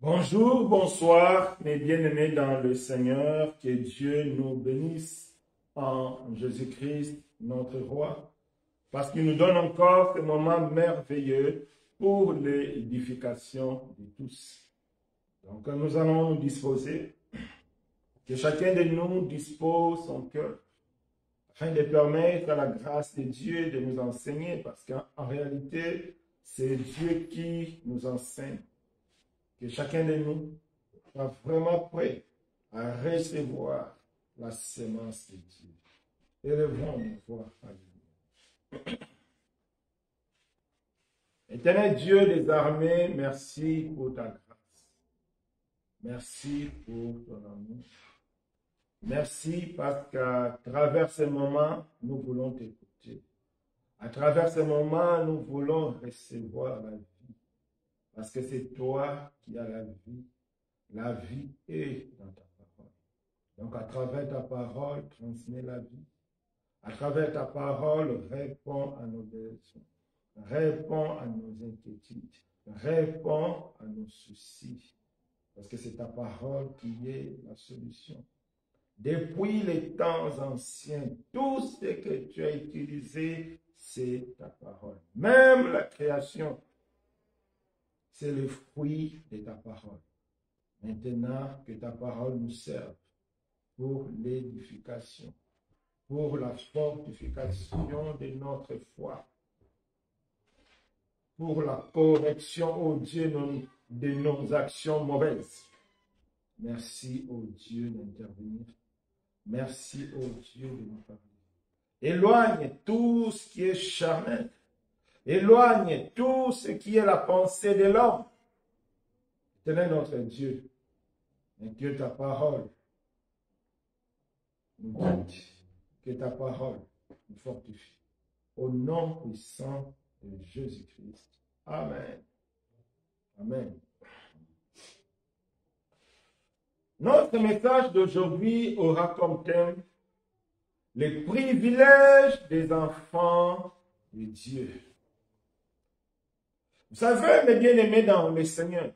Bonjour, bonsoir, mes bien-aimés dans le Seigneur, que Dieu nous bénisse en Jésus-Christ, notre Roi, parce qu'il nous donne encore ce moment merveilleux pour l'édification de tous. Donc nous allons nous disposer, que chacun de nous dispose son cœur, afin de permettre à la grâce de Dieu de nous enseigner, parce qu'en réalité, c'est Dieu qui nous enseigne. Que chacun de nous soit vraiment prêt à recevoir la sémence de Dieu. Élevons nos voix. Alléluia. Éternel Dieu des armées, merci pour ta grâce. Merci pour ton amour. Merci parce qu'à travers ces moments, nous voulons t'écouter. À travers ces moments, nous voulons recevoir la vie. Parce que c'est toi qui as la vie. La vie est dans ta parole. Donc, à travers ta parole, transmets la vie. À travers ta parole, réponds à nos besoins. Réponds à nos inquiétudes. Réponds à nos soucis. Parce que c'est ta parole qui est la solution. Depuis les temps anciens, tout ce que tu as utilisé, c'est ta parole. Même la création, c'est le fruit de ta parole. Maintenant, que ta parole nous serve pour l'édification, pour la fortification de notre foi, pour la correction, ô Dieu, de nos actions mauvaises. Merci, ô Dieu, d'intervenir. Merci, ô Dieu, de nous parler. Éloigne tout ce qui est charnel. Éloigne tout ce qui est la pensée de l'homme. Éternel notre Dieu, et que ta parole nous guide, que ta parole nous fortifie. Au nom puissant de Jésus-Christ. Amen. Amen. Notre message d'aujourd'hui aura comme thème les privilèges des enfants de Dieu. Vous savez, mes bien-aimés dans le Seigneur,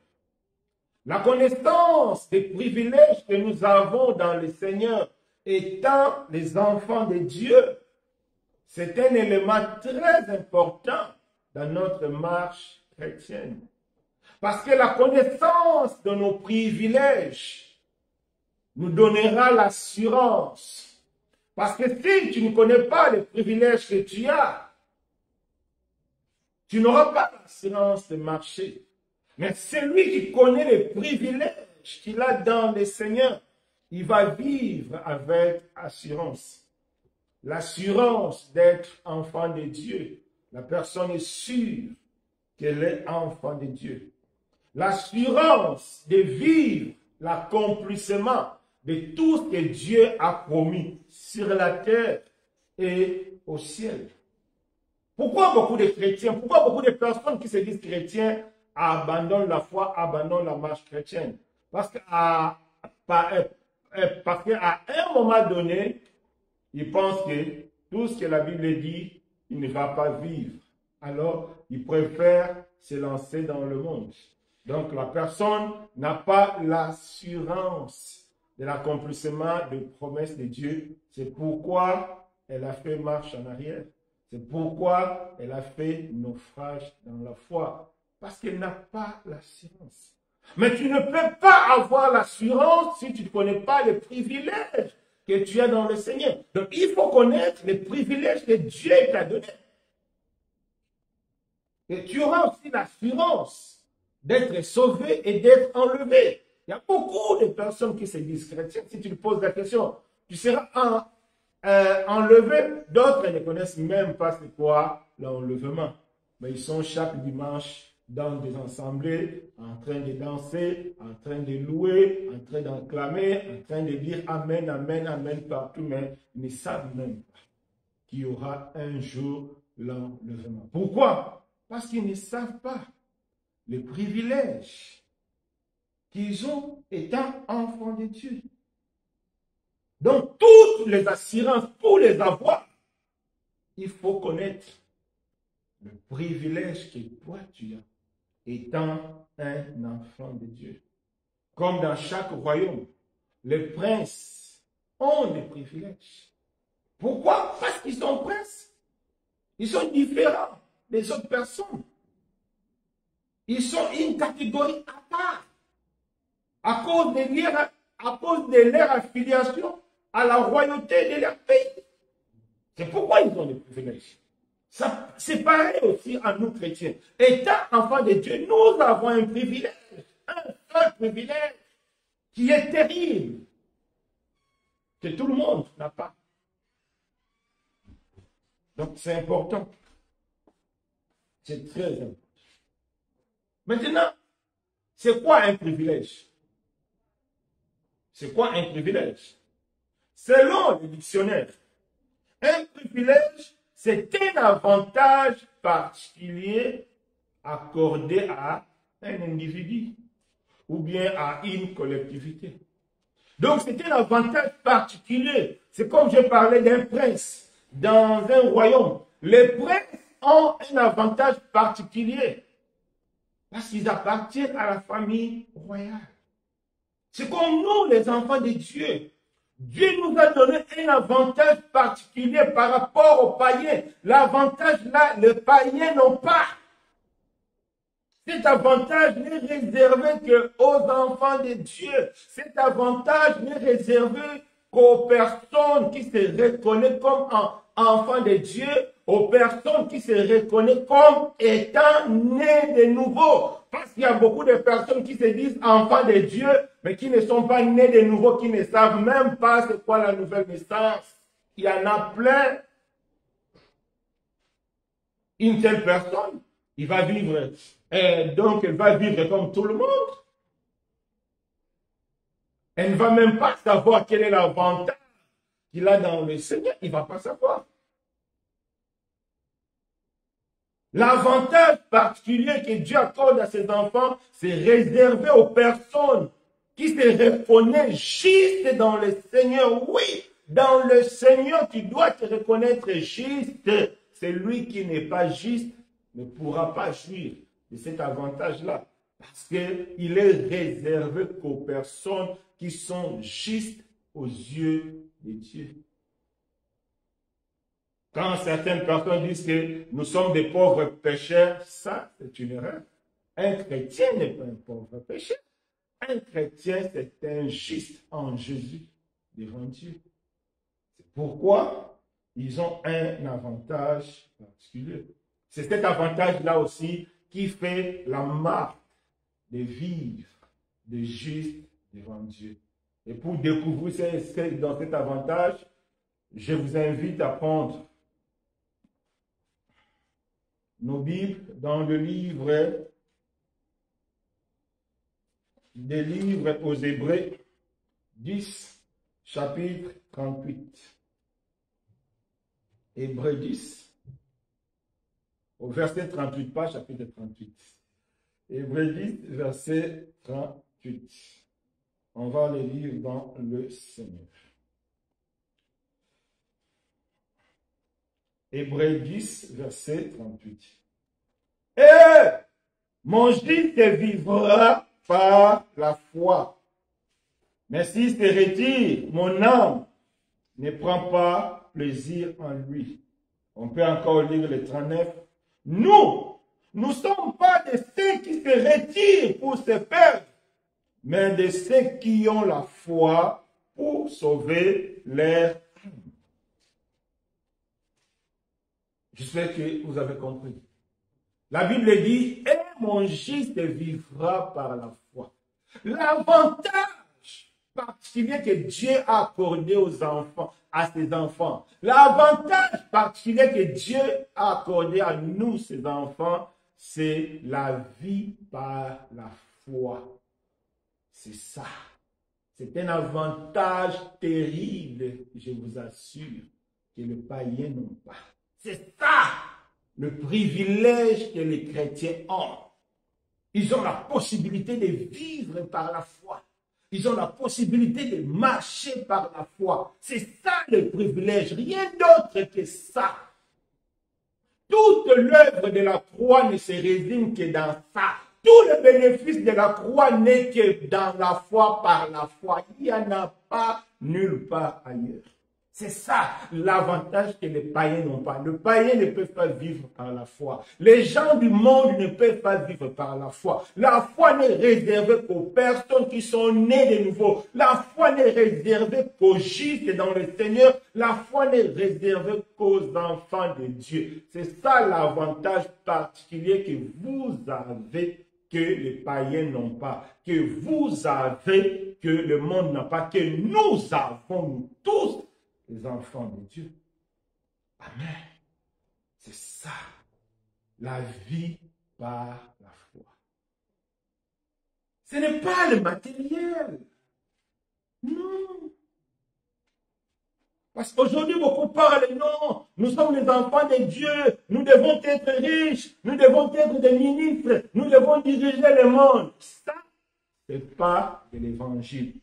la connaissance des privilèges que nous avons dans le Seigneur étant les enfants de Dieu, c'est un élément très important dans notre marche chrétienne. Parce que la connaissance de nos privilèges nous donnera l'assurance. Parce que si tu ne connais pas les privilèges que tu as, tu n'auras pas l'assurance de marcher. Mais celui qui connaît les privilèges qu'il a dans le Seigneur, il va vivre avec assurance. L'assurance d'être enfant de Dieu. La personne est sûre qu'elle est enfant de Dieu. L'assurance de vivre l'accomplissement de tout ce que Dieu a promis sur la terre et au ciel. Pourquoi beaucoup de chrétiens, pourquoi beaucoup de personnes qui se disent chrétiens abandonnent la foi, abandonnent la marche chrétienne? Parce qu'à un moment donné, ils pensent que tout ce que la Bible dit, il ne va pas vivre. Alors, ils préfèrent se lancer dans le monde. Donc, la personne n'a pas l'assurance de l'accomplissement des promesses de Dieu. C'est pourquoi elle a fait marche en arrière. C'est pourquoi elle a fait naufrage dans la foi. Parce qu'elle n'a pas l'assurance. Mais tu ne peux pas avoir l'assurance si tu ne connais pas les privilèges que tu as dans le Seigneur. Donc, il faut connaître les privilèges que Dieu t'a donnés. Et tu auras aussi l'assurance d'être sauvé et d'être enlevé. Il y a beaucoup de personnes qui se disent chrétiennes. Si tu te poses la question, tu seras enlevé. D'autres ne connaissent même pas c'est quoi l'enlèvement. Mais ils sont chaque dimanche dans des assemblées, en train de danser, en train de louer, en train d'acclamer, en train de dire Amen, Amen, Amen partout, mais ils ne savent même pas qu'il y aura un jour l'enlèvement. Pourquoi? Parce qu'ils ne savent pas les privilèges qu'ils ont étant enfants de Dieu. Donc, toutes les assurances, pour les avoir, il faut connaître le privilège que toi tu as, étant un enfant de Dieu. comme dans chaque royaume, les princes ont des privilèges. Pourquoi? Parce qu'ils sont princes. Ils sont différents des autres personnes. Ils sont une catégorie à part. À cause de leur affiliation à la royauté de leur pays. C'est pourquoi ils ont des privilèges. C'est pareil aussi à nous chrétiens. Étant enfants de Dieu, nous avons un privilège. Un seul privilège qui est terrible. Que tout le monde n'a pas. Donc c'est important. C'est très important. Maintenant, c'est quoi un privilège? C'est quoi un privilège? Selon le dictionnaire, un privilège, c'est un avantage particulier accordé à un individu ou bien à une collectivité. Donc, c'est un avantage particulier. C'est comme je parlais d'un prince dans un royaume. Les princes ont un avantage particulier parce qu'ils appartiennent à la famille royale. C'est comme nous, les enfants de Dieu. Dieu nous a donné un avantage particulier par rapport aux païens. L'avantage là, les païens n'ont pas. Cet avantage n'est réservé qu'aux enfants de Dieu. Cet avantage n'est réservé qu'aux personnes qui se reconnaissent comme enfants de Dieu, aux personnes qui se reconnaissent comme étant nées de nouveau. Parce qu'il y a beaucoup de personnes qui se disent enfants de Dieu, mais qui ne sont pas nés de nouveau, qui ne savent même pas c'est quoi la nouvelle naissance. Il y en a plein. Une telle personne, il va vivre, donc elle va vivre comme tout le monde. Elle ne va même pas savoir quel est l'avantage qu'il a dans le Seigneur. Il ne va pas savoir. L'avantage particulier que Dieu accorde à ses enfants, c'est réservé aux personnes qui se reconnaissent juste dans le Seigneur. Oui, dans le Seigneur, tu dois te reconnaître juste. Celui qui n'est pas juste ne pourra pas jouir de cet avantage-là. Parce qu'il est réservé qu'aux personnes qui sont justes aux yeux de Dieu. Quand certaines personnes disent que nous sommes des pauvres pécheurs, ça, c'est une erreur. Un chrétien n'est pas un pauvre pécheur. Un chrétien, c'est un juste en Jésus devant Dieu. C'est pourquoi ils ont un avantage particulier. C'est cet avantage-là aussi qui fait la marque de vivre de juste devant Dieu. Et pour découvrir dans cet avantage, je vous invite à prendre nos Bibles dans le livre des livres aux Hébreux 10, chapitre 38. Hébreux 10, au verset 38, pas chapitre 38. Hébreux 10, verset 38. On va le lire dans le Seigneur. Hébreux 10, verset 38. Et mon juste vivra par la foi. Mais s'il se retire, mon âme ne prend pas plaisir en lui. On peut encore lire le 39. Nous ne sommes pas de ceux qui se retirent pour se perdre, mais de ceux qui ont la foi pour sauver leur âme. J'espère que vous avez compris. La Bible dit, et mon juste vivra par la foi. L'avantage particulier que Dieu a accordé aux enfants, à ses enfants, l'avantage particulier que Dieu a accordé à nous, ses enfants, c'est la vie par la foi. C'est ça. C'est un avantage terrible, je vous assure, que les païens n'ont pas. C'est ça, le privilège que les chrétiens ont. Ils ont la possibilité de vivre par la foi. Ils ont la possibilité de marcher par la foi. C'est ça le privilège, rien d'autre que ça. Toute l'œuvre de la croix ne se résume que dans ça. tout le bénéfice de la croix n'est que dans la foi, par la foi. Il n'y en a pas nulle part ailleurs. C'est ça l'avantage que les païens n'ont pas. Les païens ne peuvent pas vivre par la foi. Les gens du monde ne peuvent pas vivre par la foi. La foi n'est réservée qu'aux personnes qui sont nées de nouveau. La foi n'est réservée qu'aux justes dans le Seigneur. La foi n'est réservée qu'aux enfants de Dieu. C'est ça l'avantage particulier que vous avez, que les païens n'ont pas, que vous avez, que le monde n'a pas, que nous avons, nous tous, les enfants de Dieu. Amen. C'est ça, la vie par la foi. Ce n'est pas le matériel. Non. Parce qu'aujourd'hui, beaucoup parlent, non, nous sommes les enfants de Dieu, nous devons être riches, nous devons être des ministres, nous devons diriger le monde. Ça, ce n'est pas de l'évangile.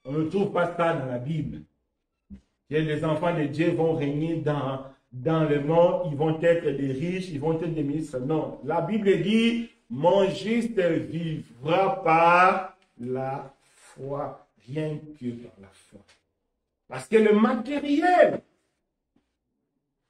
On ne trouve pas ça dans la Bible. Et les enfants de Dieu vont régner dans le monde, ils vont être des riches, ils vont être des ministres. Non, la Bible dit, mon juste vivra par la foi, rien que par la foi. Parce que le matériel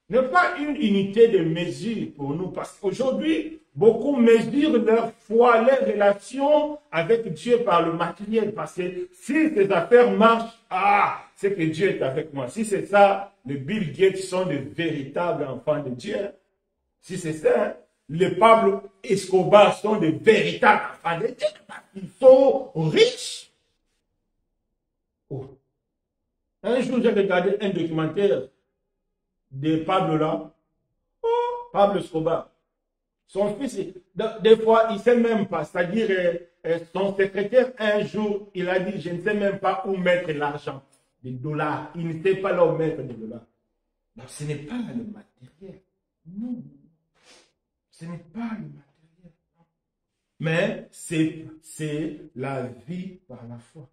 n'est pas une unité de mesure pour nous. Parce qu'aujourd'hui, beaucoup mesurent leur foi, leur relation avec Dieu par le matériel. Parce que si ces affaires marchent, c'est que Dieu est avec moi. Si c'est ça, les Bill Gates sont de véritables enfants de Dieu. Si c'est ça, les Pablo Escobar sont de véritables enfants de Dieu. Ils sont riches. Oh. Un jour, j'ai regardé un documentaire de Pablo là. Oh, Pablo Escobar. Son fils, des fois, il ne sait même pas. C'est-à-dire, son secrétaire, un jour, il a dit, je ne sais même pas où mettre l'argent, des dollars. Il ne sait pas là où mettre des dollars. Donc, ce n'est pas le matériel. Non. Ce n'est pas le matériel. Mais c'est la vie par la foi.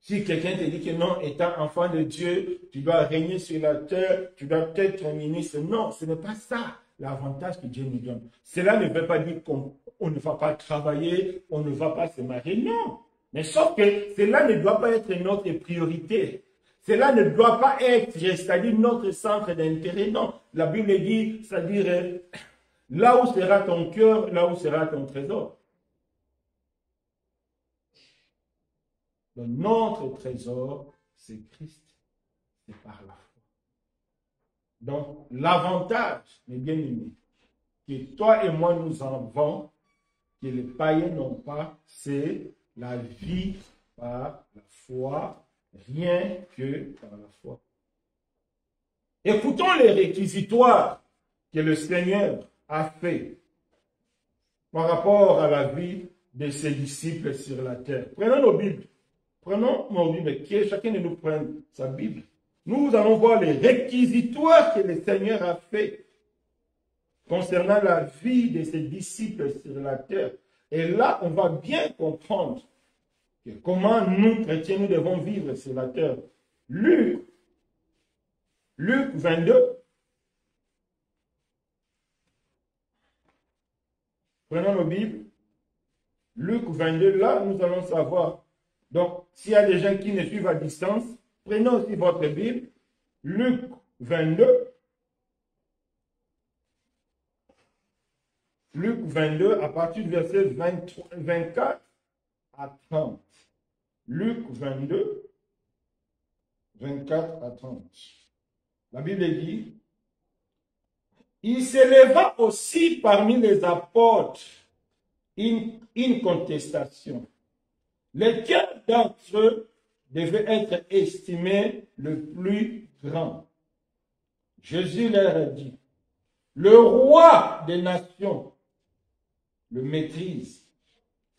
Si quelqu'un te dit que non, étant enfant de Dieu, tu dois régner sur la terre, tu dois être un ministre. Non, ce n'est pas ça l'avantage que Dieu nous donne. Cela ne veut pas dire qu'on ne va pas travailler, on ne va pas se marier. Non. Mais sauf que cela ne doit pas être notre priorité. Cela ne doit pas être, c'est-à-dire notre centre d'intérêt. Non. La Bible dit, c'est-à-dire, là où sera ton cœur, là où sera ton trésor. Donc, notre trésor, c'est Christ. C'est par la foi. Donc, l'avantage, mes bien-aimés, que toi et moi nous avons, que les païens n'ont pas, c'est la vie par la foi, rien que par la foi. Écoutons les réquisitoires que le Seigneur a fait par rapport à la vie de ses disciples sur la terre. Prenons nos Bibles. Prenons nos Bibles, que chacun de nous prenne sa Bible. Nous allons voir les réquisitoires que le Seigneur a fait concernant la vie de ses disciples sur la terre. Et là, on va bien comprendre que comment nous, chrétiens, nous devons vivre sur la terre. Luc 22. Prenons nos Bibles. Luc 22, là, nous allons savoir. Donc, s'il y a des gens qui ne suivent à distance, prenez aussi votre Bible. Luc 22. Luc 22, à partir du verset 24 à 30. Luc 22, 24 à 30. La Bible dit, il s'éleva aussi parmi les apôtres une contestation. Lequel d'entre eux devait être estimé le plus grand? Jésus leur a dit, le roi des nations le maîtrise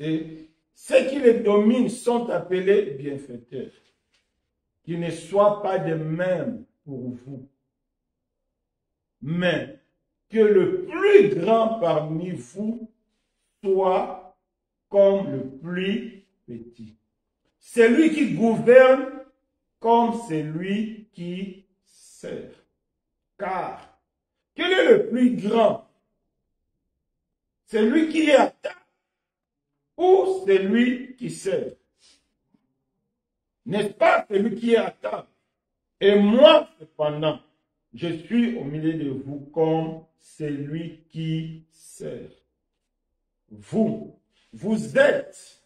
et ceux qui le dominent sont appelés bienfaiteurs. Qu'il ne soit pas de même pour vous, mais que le plus grand parmi vous soit comme le plus petit. Celui qui gouverne comme celui qui sert. Car, quel est le plus grand? C'est lui qui est à table ou c'est lui qui sert? N'est-ce pas celui qui est à table? Et moi, cependant, je suis au milieu de vous comme celui qui sert. Vous êtes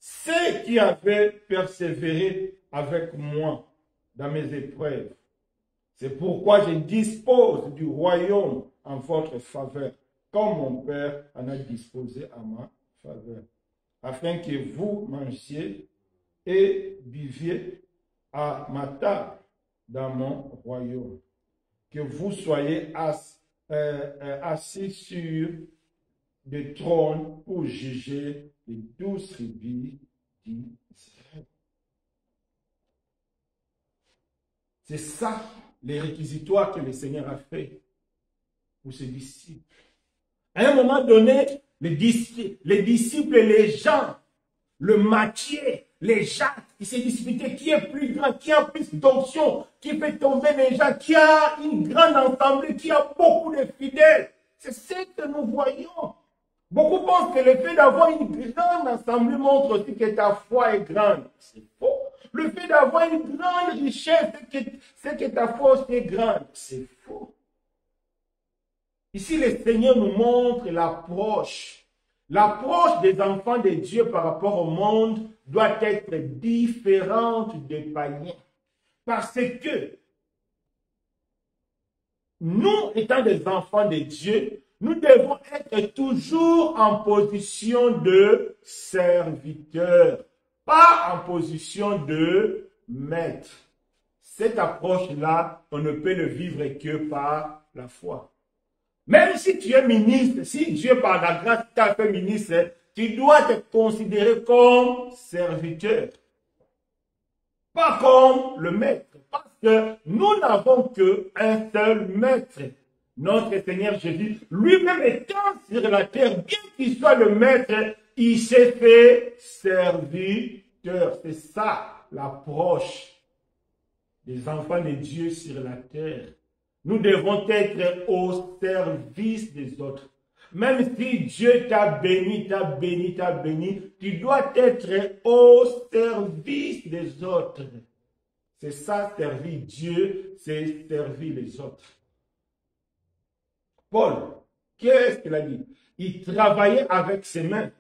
ceux qui avaient persévéré avec moi dans mes épreuves. C'est pourquoi je dispose du royaume en votre faveur, comme mon Père en a disposé à ma faveur, afin que vous mangiez et buviez à ma table dans mon royaume, que vous soyez assis sur des trônes pour juger les 12 tribus d'Israël. C'est ça les réquisitoires que le Seigneur a fait pour ses disciples. À un moment donné, les disciples et les gens, le Matthieu, les Jacques, qui s'est disputé qui est plus grand, qui a plus d'onction, qui fait tomber les gens, qui a une grande assemblée, qui a beaucoup de fidèles. C'est ce que nous voyons. Beaucoup pensent que le fait d'avoir une grande assemblée montre aussi que ta foi est grande. C'est faux. Le fait d'avoir une grande richesse, c'est que ta foi est grande. C'est faux. Ici, le Seigneur nous montre l'approche. L'approche des enfants de Dieu par rapport au monde doit être différente des païens. Parce que nous, étant des enfants de Dieu, nous devons être toujours en position de serviteur, pas en position de maître. Cette approche-là, on ne peut le vivre que par la foi. Même si tu es ministre, si Dieu par la grâce t'a fait ministre, tu dois te considérer comme serviteur, pas comme le maître. Parce que nous n'avons qu'un seul maître, notre Seigneur Jésus. Lui-même étant sur la terre, bien qu'il soit le maître, il s'est fait serviteur. C'est ça l'approche des enfants de Dieu sur la terre. Nous devons être au service des autres. Même si Dieu t'a béni, tu dois être au service des autres. C'est ça, servir Dieu, c'est servir les autres. Paul, qu'est-ce qu'il a dit? Il travaillait avec ses mains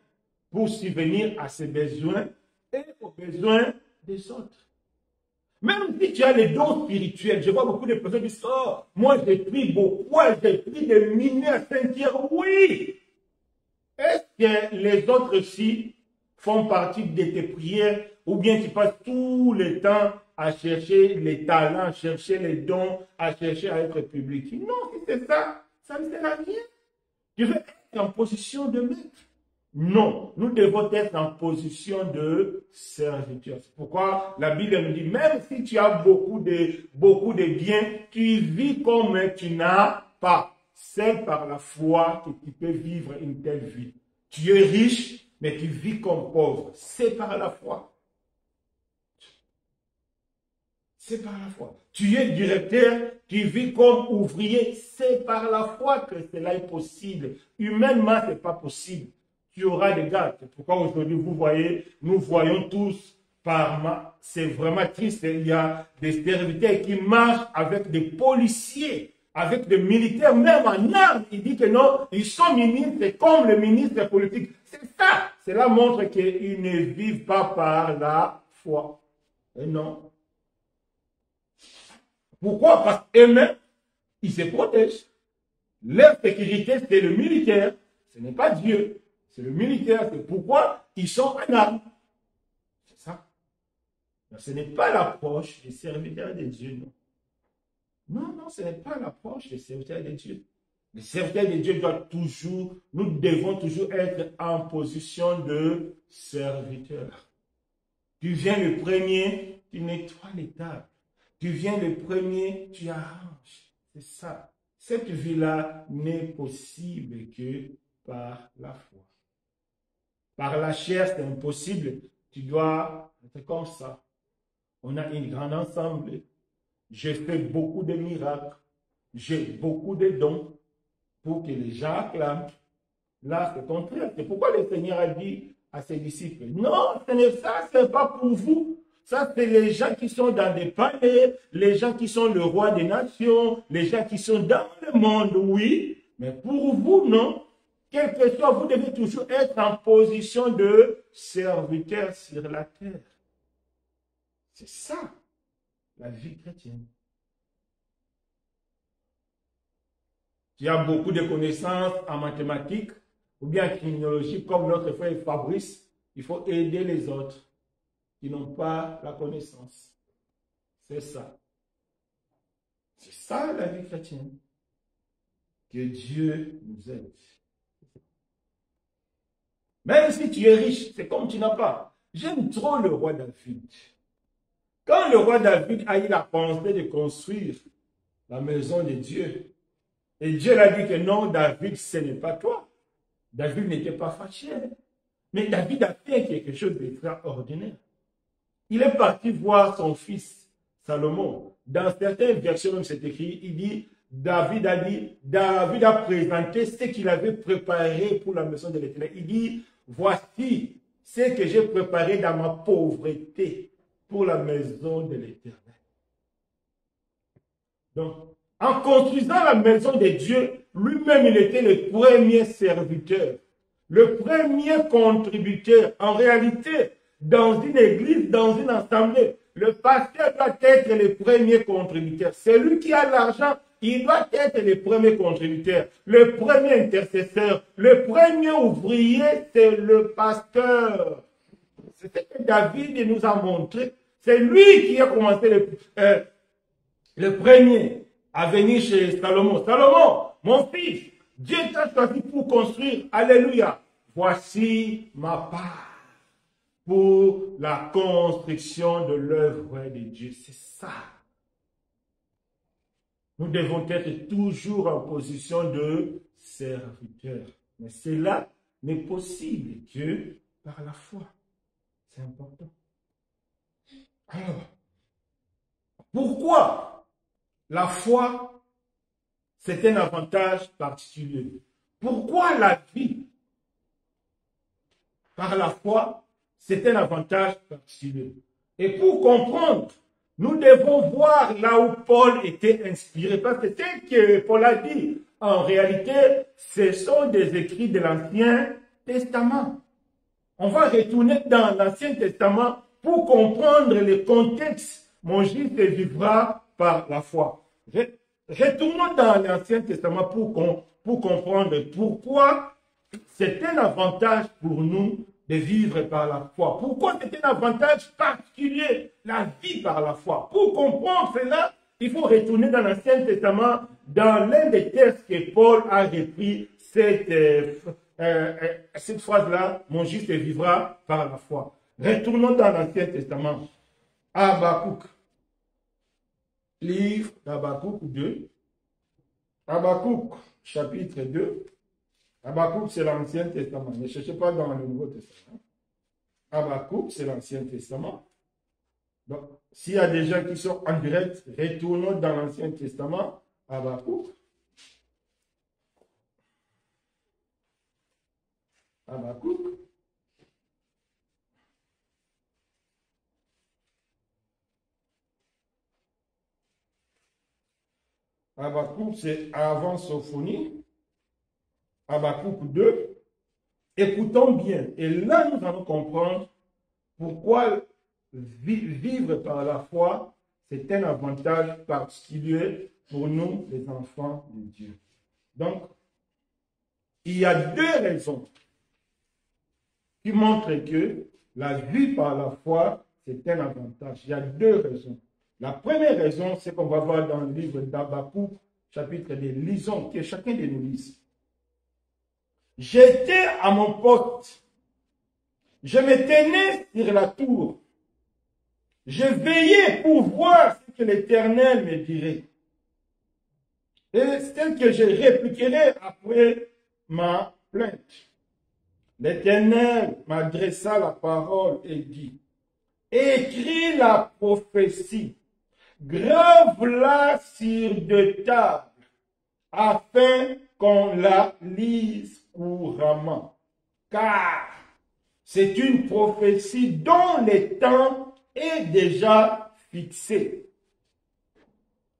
pour subvenir à ses besoins et aux besoins des autres. Même si tu as les dons spirituels, je vois beaucoup de personnes qui disent, oh, moi j'ai pris beaucoup, j'ai pris des milliers à Saint-Pierre. Oui! Est-ce que les autres aussi font partie de tes prières ou bien tu passes tout le temps à chercher les talents, à chercher les dons, à chercher à être public? Non, si c'est ça, ça ne sert à rien. Tu veux être en position de maître. Non, nous devons être en position de serviteur. C'est pourquoi la Bible nous dit, même si tu as beaucoup de biens, tu vis comme tu n'as pas. C'est par la foi que tu peux vivre une telle vie. Tu es riche, mais tu vis comme pauvre. C'est par la foi. C'est par la foi. Tu es directeur, tu vis comme ouvrier. C'est par la foi que cela est possible. Humainement, ce n'est pas possible. Tu auras des gars. C'est pourquoi aujourd'hui, vous voyez, nous voyons tous c'est vraiment triste. Il y a des serviteurs qui marchent avec des policiers, avec des militaires, même en armes. Il dit que non, ils sont ministres comme le ministre politique. C'est ça. Cela montre qu'ils ne vivent pas par la foi. Et non. Pourquoi? Parce qu'eux-mêmes, ils se protègent. Leur sécurité, c'est le militaire. Ce n'est pas Dieu. C'est le militaire. C'est pourquoi ils sont en armes. C'est ça. Mais ce n'est pas l'approche des serviteurs de Dieu, non. Non, non, ce n'est pas l'approche des serviteurs de Dieu. Les serviteurs de Dieu doivent toujours, nous devons toujours être en position de serviteur. Tu viens le premier, tu nettoies les tables. Tu viens le premier, tu arranges. C'est ça. Cette vie-là n'est possible que par la foi. Par la chair, c'est impossible. Tu dois être comme ça. On a une grande assemblée. J'ai fait beaucoup de miracles. J'ai beaucoup de dons pour que les gens acclament. Là, c'est contraire. C'est pourquoi le Seigneur a dit à ses disciples, non, ça, ce n'est pas pour vous. Ça, c'est les gens qui sont dans des palais, les gens qui sont le roi des nations, les gens qui sont dans le monde, oui. Mais pour vous, non. Quel que soit, vous devez toujours être en position de serviteur sur la terre. C'est ça, la vie chrétienne. Tu as beaucoup de connaissances en mathématiques ou bien en criminologie, comme notre frère Fabrice, il faut aider les autres qui n'ont pas la connaissance. C'est ça. C'est ça la vie chrétienne. Que Dieu nous aide. Même si tu es riche, c'est comme tu n'as pas. J'aime trop le roi David. Quand le roi David a eu la pensée de construire la maison de Dieu, et Dieu l'a dit que non, David, ce n'est pas toi. David n'était pas fâché. Mais David a fait quelque chose d'extraordinaire. Il est parti voir son fils Salomon. Dans certaines versions, même c'est écrit, il dit, David a présenté ce qu'il avait préparé pour la maison de l'Éternel. Il dit, voici ce que j'ai préparé dans ma pauvreté pour la maison de l'Éternel. Donc, en construisant la maison de Dieu, lui-même, il était le premier serviteur, le premier contributeur. En réalité, dans une église, dans une assemblée, le pasteur doit être le premier contributeur. Celui qui a l'argent, il doit être le premier contributeur, le premier intercesseur, le premier ouvrier, c'est le pasteur. C'est ce que David nous a montré. C'est lui qui a commencé le premier à venir chez Salomon. Salomon, mon fils, Dieu t'a choisi pour construire. Alléluia. Voici ma part pour la construction de l'œuvre de Dieu. C'est ça. Nous devons être toujours en position de serviteur. Mais cela n'est possible que par la foi. C'est important. Alors, pourquoi la foi, c'est un avantage particulier? Pourquoi la vie, par la foi, c'est un avantage particulier? Et pour comprendre, nous devons voir là où Paul était inspiré. Parce que ce que Paul a dit, en réalité, ce sont des écrits de l'Ancien Testament. On va retourner dans l'Ancien Testament pour comprendre le contexte. Mon juste vivra par la foi. Retournons dans l'Ancien Testament pour comprendre pourquoi c'est un avantage pour nous de vivre par la foi. Pourquoi c'est un avantage particulier, la vie par la foi. Pour comprendre cela, il faut retourner dans l'Ancien Testament, dans l'un des textes que Paul a repris, cette phrase-là, mon juste vivra par la foi. Retournons dans l'Ancien Testament. Habakkuk. Livre d'Habakkuk 2. Habakkuk, chapitre 2. Habakkuk, c'est l'Ancien Testament. Ne cherchez pas dans le Nouveau Testament. Habakkuk, c'est l'Ancien Testament. Donc, s'il y a des gens qui sont en direct, retournons dans l'Ancien Testament. Habakkuk. Habakkuk. Habakkuk, c'est avant Sophonie. Habakkuk 2. Écoutons bien. Et là, nous allons comprendre pourquoi vivre par la foi, c'est un avantage particulier pour nous, les enfants de Dieu. Donc, il y a deux raisons qui montrent que la vie par la foi, c'est un avantage. Il y a deux raisons. La première raison, c'est qu'on va voir dans le livre d'Habakkuk, chapitre 2. Lisons, que chacun de nous lise. J'étais à mon poste. Je me tenais sur la tour. Je veillais pour voir ce que l'Éternel me dirait. Et ce que je répliquerai après ma plainte. L'Éternel m'adressa la parole et dit, écris la prophétie, grave-la sur deux tables, afin qu'on la lise couramment, car c'est une prophétie dont le temps est déjà fixé.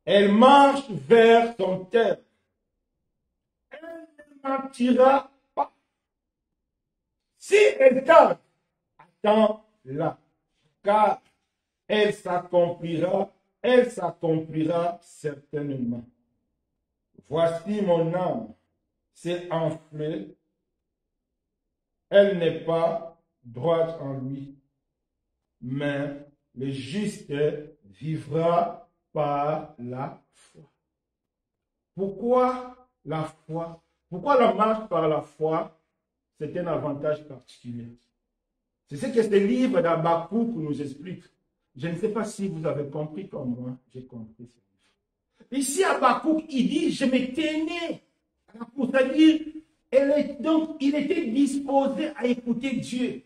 Elle marche vers son terme. Elle ne mentira pas. Si elle tarde, attends-la, car elle s'accomplira certainement. Voici mon âme s'est enflée, elle n'est pas droite en lui, mais le juste vivra par la foi. Pourquoi la foi? Pourquoi la marche par la foi? C'est un avantage particulier. C'est ce que ce livre d'Habakkuk nous explique. Je ne sais pas si vous avez compris comme moi, j'ai compris ce livre. Ici, Habakkuk, il dit, je me tenais. C'est-à-dire, il était disposé à écouter Dieu.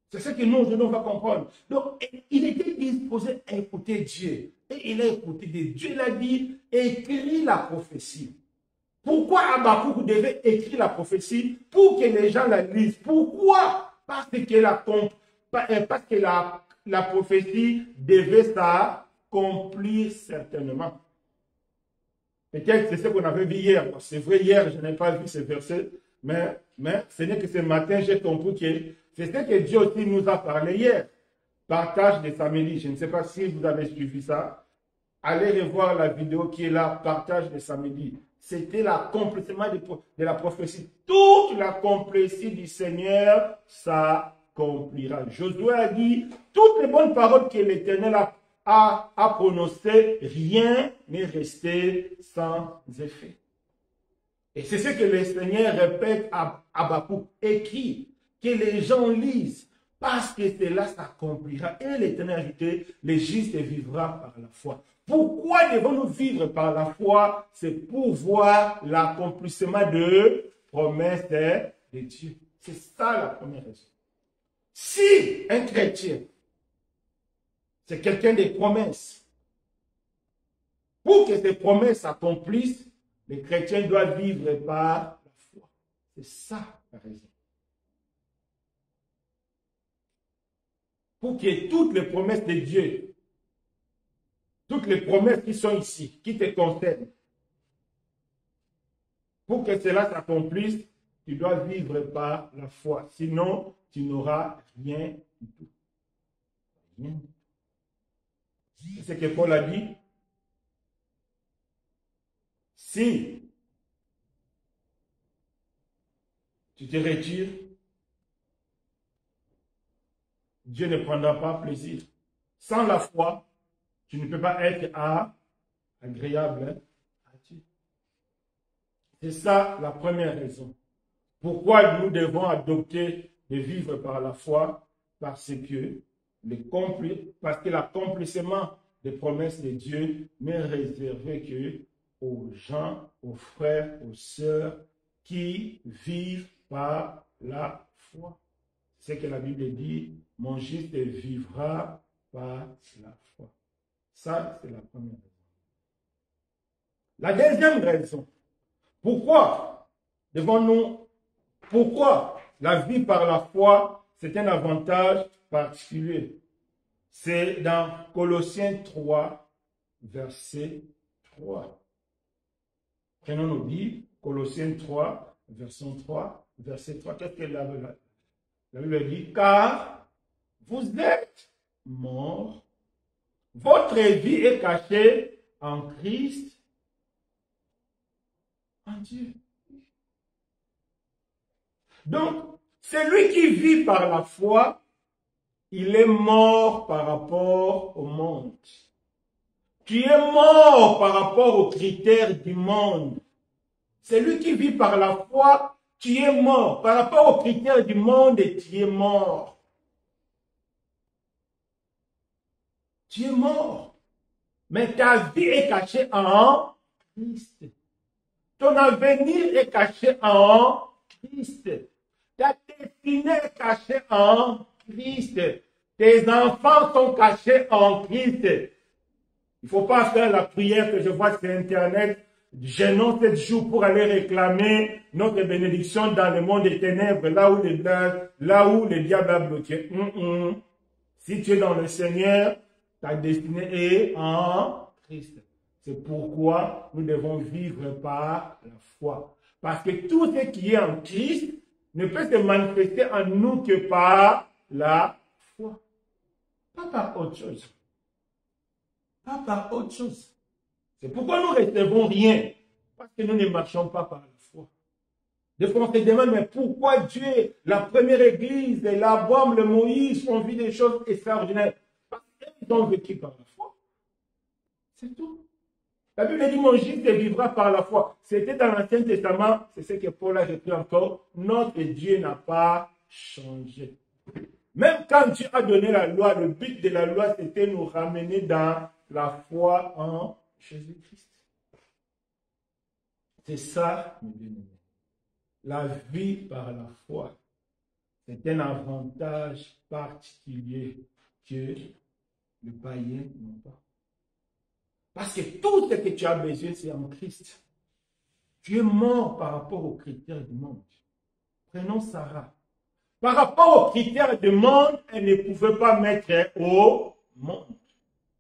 C'est ce que nous, on va comprendre. Donc, il était disposé à écouter Dieu. Et il a écouté Dieu. Dieu l'a dit, écris la prophétie. Pourquoi Habakkuk devait écrire la prophétie? Pour que les gens la lisent. Pourquoi? Parce que la prophétie devait s'accomplir certainement. Peut-être c'est ce qu'on avait vu hier. C'est vrai, hier, je n'ai pas vu ce verset, mais ce n'est que ce matin, j'ai compris que c'est ce que Dieu aussi nous a parlé hier. Partage de samedi. Je ne sais pas si vous avez suivi ça. Allez revoir la vidéo qui est là, partage de samedi. C'était l'accomplissement de la prophétie. Toute la prophétie du Seigneur s'accomplira. Josué a dit, toutes les bonnes paroles que l'Éternel a prononcées, rien n'est resté sans effet. Et c'est ce que le Seigneur répète à Habakkuk, écrit, que les gens lisent, parce que cela s'accomplira. Et l'Éternel a ajouté, le juste vivra par la foi. Pourquoi devons-nous vivre par la foi? C'est pour voir l'accomplissement de promesses de Dieu. C'est ça la première raison. Si un chrétien, c'est quelqu'un des promesses, pour que ces promesses s'accomplissent, le chrétien doit vivre par la foi. C'est ça la raison. Pour que toutes les promesses de Dieu, toutes les promesses qui sont ici, qui te concernent, pour que cela s'accomplisse, tu dois vivre par la foi. Sinon, tu n'auras rien du tout. Rien du tout. C'est ce que Paul a dit. Si tu te retires, Dieu ne prendra pas plaisir. Sans la foi, tu ne peux pas être agréable à Dieu. C'est ça la première raison. Pourquoi nous devons adopter de vivre par la foi? Parce que l'accomplissement des promesses de Dieu n'est réservé que aux gens, aux frères, aux sœurs qui vivent par la foi. C'est ce que la Bible dit, mon juste vivra par la foi. Ça, c'est la première raison. La deuxième raison, pourquoi la vie par la foi, c'est un avantage particulier? C'est dans Colossiens 3, verset 3. Prenons nos Bibles, Colossiens 3, verset 3. Qu'est-ce que la Bible dit? Car vous êtes morts, votre vie est cachée en Christ, en Dieu. Donc, celui qui vit par la foi, il est mort par rapport au monde. Tu es mort par rapport aux critères du monde. Celui qui vit par la foi, tu es mort. Par rapport aux critères du monde, tu es mort. Tu es mort. Mais ta vie est cachée en Christ. Ton avenir est caché en Christ. Ta destinée est cachée en Christ. Tes enfants sont cachés en Christ. Il ne faut pas faire la prière que je vois sur Internet. gênons 7 jours pour aller réclamer notre bénédiction dans le monde des ténèbres, là où le diable a bloqué. Si tu es dans le Seigneur, ta destinée est en Christ. C'est pourquoi nous devons vivre par la foi. Parce que tout ce qui est en Christ ne peut se manifester en nous que par la foi. Pas par autre chose. Pas par autre chose. C'est pourquoi nous ne recevons rien. Parce que nous ne marchons pas par la foi. Des fois, on se demande, mais pourquoi Dieu, la première église, l'Abraham, le Moïse, ont vu des choses extraordinaires? Parce qu'ils ont vécu par la foi. C'est tout. La Bible dit, mon juste vivra par la foi. C'était dans l'Ancien Testament, c'est ce que Paul a repris encore. Notre Dieu n'a pas changé. Même quand Dieu a donné la loi, le but de la loi, c'était nous ramener dans la foi en Jésus-Christ. C'est ça, mes bien-aimés. La vie par la foi, c'est un avantage particulier que le païen n'a pas. Parce que tout ce que tu as besoin, c'est en Christ. Tu es mort par rapport aux critères du monde. Prenons Sarah. Par rapport aux critères du monde, elle ne pouvait pas mettre au monde.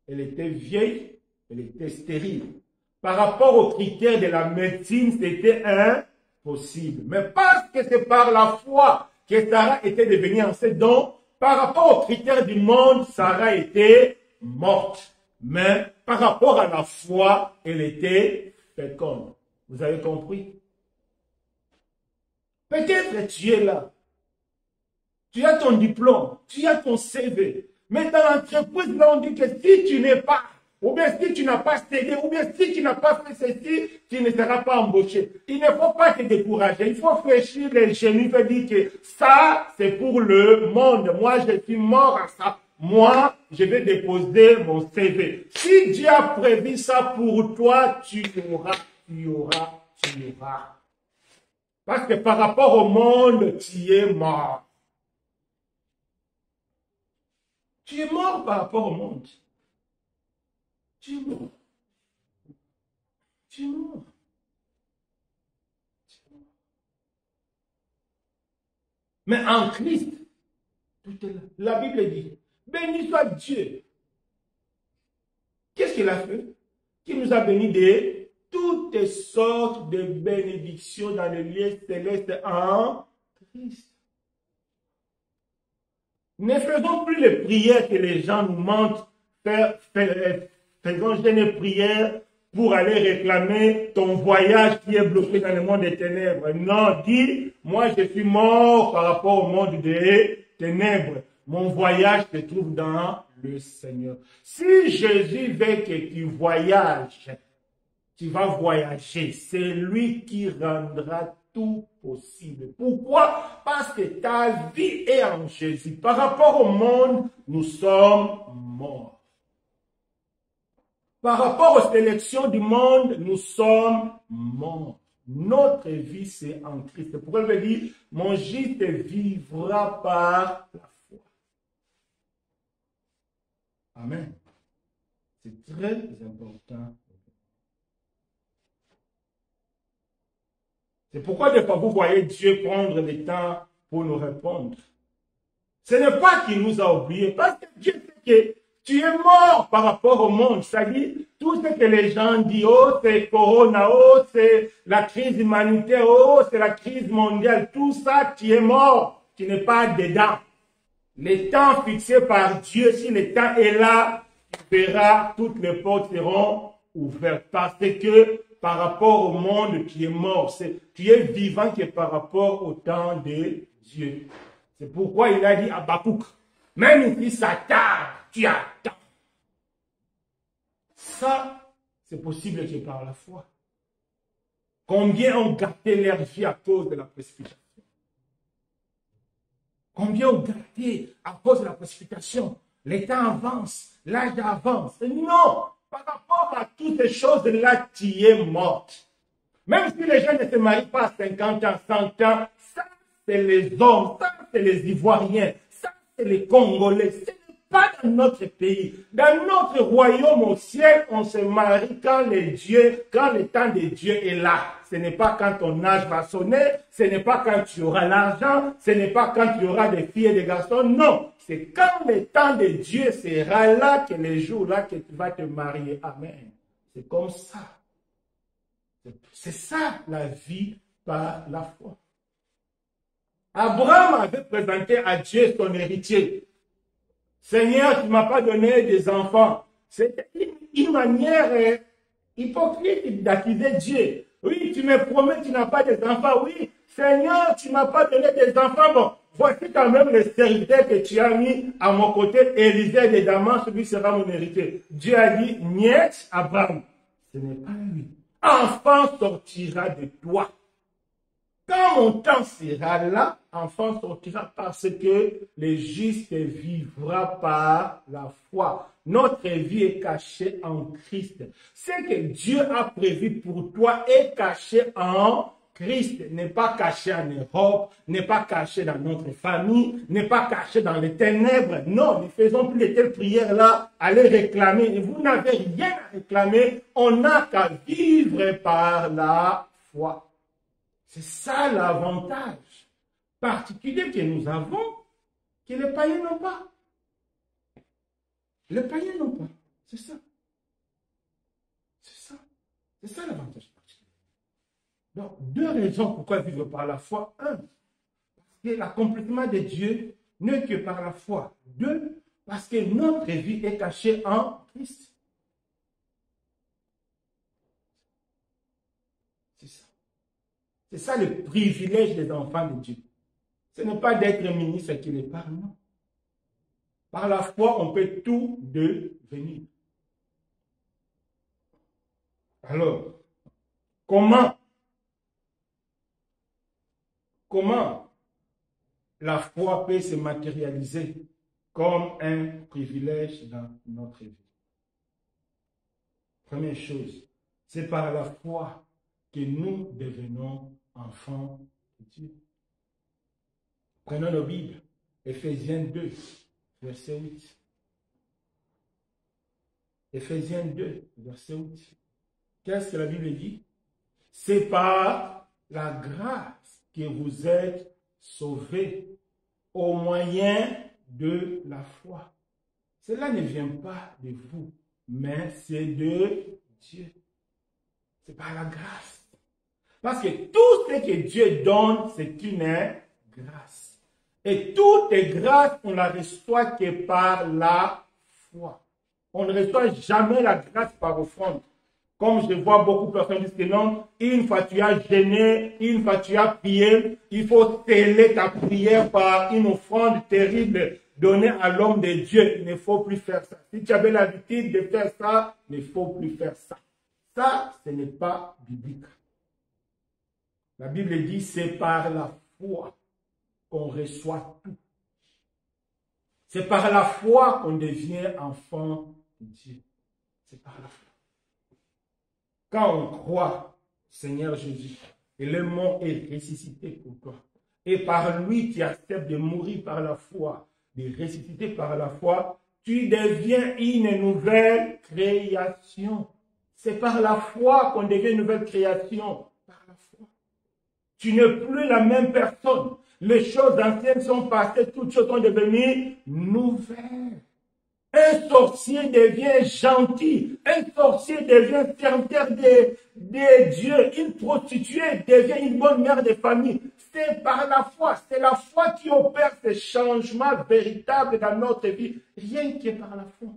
Elle était vieille, elle était stérile. Par rapport aux critères de la médecine, c'était impossible. Mais parce que c'est par la foi que Sarah était devenue enceinte, donc par rapport aux critères du monde, Sarah était morte. Mais par rapport à la foi, elle était féconde. Vous avez compris? Peut-être tu es là. Tu as ton diplôme, tu as ton CV. Mais dans l'entreprise, là, on dit que si tu n'es pas, ou bien si tu n'as pas cédé, ou bien si tu n'as pas fait ceci, tu ne seras pas embauché. Il ne faut pas te décourager. Il faut fléchir les genoux. Il faut dire que ça, c'est pour le monde. Moi, je suis mort à ça. Moi, je vais déposer mon CV. Si Dieu a prévu ça pour toi, tu auras. Parce que par rapport au monde, tu es mort. Tu es mort par rapport au monde. Tu es mort. Tu es mort. Mais en Christ, tout est là. La Bible dit, béni soit Dieu. Qu'est-ce qu'il a fait? Qui nous a bénis de toutes sortes de bénédictions dans les lieux célestes en Christ. Ne faisons plus les prières que les gens nous mentent. Faisons une prière pour aller réclamer ton voyage qui est bloqué dans le monde des ténèbres. Non, dis, moi je suis mort par rapport au monde des ténèbres. Mon voyage se trouve dans le Seigneur. Si Jésus veut que tu voyages, tu vas voyager. C'est lui qui rendra tout possible. Pourquoi? Parce que ta vie est en Jésus. Par rapport au monde, nous sommes morts. Par rapport aux sélections du monde, nous sommes morts. Notre vie, c'est en Christ. Pourquoi il veut dire, mon juste vivra par la foi. Amen. C'est très important. C'est pourquoi des fois vous voyez Dieu prendre le temps pour nous répondre. Ce n'est pas qu'il nous a oubliés, parce que Dieu sait que tu es mort par rapport au monde. C'est-à-dire, tout ce que les gens disent, oh c'est Corona, oh c'est la crise humanitaire, oh c'est la crise mondiale, tout ça, tu es mort, tu n'es pas dedans. Le temps fixé par Dieu, si le temps est là, tu verras, toutes les portes seront ouvertes. Parce que par rapport au monde qui est mort, tu es vivant que par rapport au temps de Dieu. C'est pourquoi il a dit à Habakkuk, même si ça tarde, tu attends. Ça, c'est possible que par la foi. Combien ont gâté leur vie à cause de la précipitation? Combien ont gâté à cause de la précipitation? Les temps avancent, l'âge avance. Non! Par rapport à toutes ces choses-là, tu es morte. Même si les gens ne se marient pas à 50 ans, 100 ans, ça, c'est les hommes, ça, c'est les Ivoiriens, ça, c'est les Congolais. Ce n'est Pas dans notre pays. Dans notre royaume au ciel, on se marie quand le temps de Dieu est là. Ce n'est pas quand ton âge va sonner, ce n'est pas quand tu auras l'argent, ce n'est pas quand tu auras des filles et des garçons. Non, c'est quand le temps de Dieu sera là, que les jours là que tu vas te marier. Amen. C'est comme ça. C'est ça la vie par la foi. Abraham avait présenté à Dieu son héritier. Seigneur, tu ne m'as pas donné des enfants. C'est une manière hypocrite d'accuser Dieu. Oui, tu me promets, tu n'as pas des enfants. Oui, Seigneur, tu ne m'as pas donné des enfants. Bon, voici quand même le serviteur que tu as mis à mon côté, Élisée de Damas, lui sera mon héritier. Dieu a dit, niet, Abraham, ce n'est pas lui. Enfant sortira de toi. Quand mon temps sera là, enfant sortira parce que le juste vivra par la foi. Notre vie est cachée en Christ. Ce que Dieu a prévu pour toi est caché en Christ. N'est pas caché en Europe, n'est pas caché dans notre famille, n'est pas caché dans les ténèbres. Non, ne faisons plus de telles prières-là, allez réclamer. Et vous n'avez rien à réclamer, on n'a qu'à vivre par la foi. C'est ça l'avantage particulier que nous avons, que les païens n'ont pas. Les païens n'ont pas. C'est ça. C'est ça. C'est ça l'avantage particulier. Donc, deux raisons pourquoi vivre par la foi. Un, parce que l'accomplissement de Dieu n'est que par la foi. Deux, parce que notre vie est cachée en Christ. C'est ça. C'est ça le privilège des enfants de Dieu. Ce n'est pas d'être ministre qui les parle, non. Par la foi, on peut tout devenir. Alors, comment la foi peut se matérialiser comme un privilège dans notre vie? Première chose, c'est par la foi que nous devenons enfants de Dieu. Prenons nos Bibles. Éphésiens 2, verset 8. Éphésiens 2, verset 8. Qu'est-ce que la Bible dit? C'est par la grâce que vous êtes sauvés au moyen de la foi. Cela ne vient pas de vous, mais c'est de Dieu. C'est par la grâce. Parce que tout ce que Dieu donne, c'est une grâce. Et toute grâce, on ne la reçoit que par la foi. On ne reçoit jamais la grâce par offrande. Comme je vois beaucoup de personnes dire que non, une fois tu as jeûné, une fois tu as prié, il faut sceller ta prière par une offrande terrible donnée à l'homme de Dieu. Il ne faut plus faire ça. Si tu avais l'habitude de faire ça, il ne faut plus faire ça. Ça, ce n'est pas biblique. La Bible dit c'est par la foi qu'on reçoit tout. C'est par la foi qu'on devient enfant de Dieu. C'est par la foi. Quand on croit, Seigneur Jésus, et le mort est ressuscité pour toi, et par lui tu acceptes de mourir par la foi, de ressusciter par la foi, tu deviens une nouvelle création. C'est par la foi qu'on devient une nouvelle création. Par la foi. Tu n'es plus la même personne. Les choses anciennes sont passées, toutes choses sont devenues nouvelles. Un sorcier devient gentil. Un sorcier devient serviteur de Dieu. Une prostituée devient une bonne mère de famille. C'est par la foi. C'est la foi qui opère ces changements véritables dans notre vie. Rien que par la foi.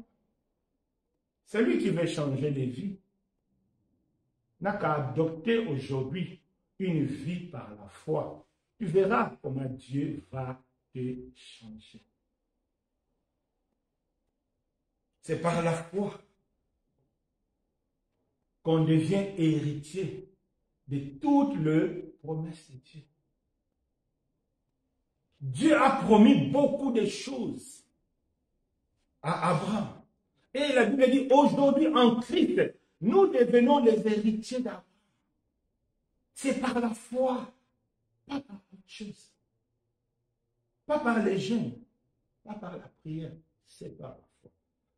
Celui qui veut changer de vie n'a qu'à adopter aujourd'hui une vie par la foi. Tu verras comment Dieu va te changer. C'est par la foi qu'on devient héritier de toutes les promesses de Dieu. Dieu a promis beaucoup de choses à Abraham. Et la Bible dit, aujourd'hui en Christ, nous devenons les héritiers d'Abraham. C'est par la foi, pas par autre chose. Pas par les jeûnes, pas par la prière. C'est par la foi.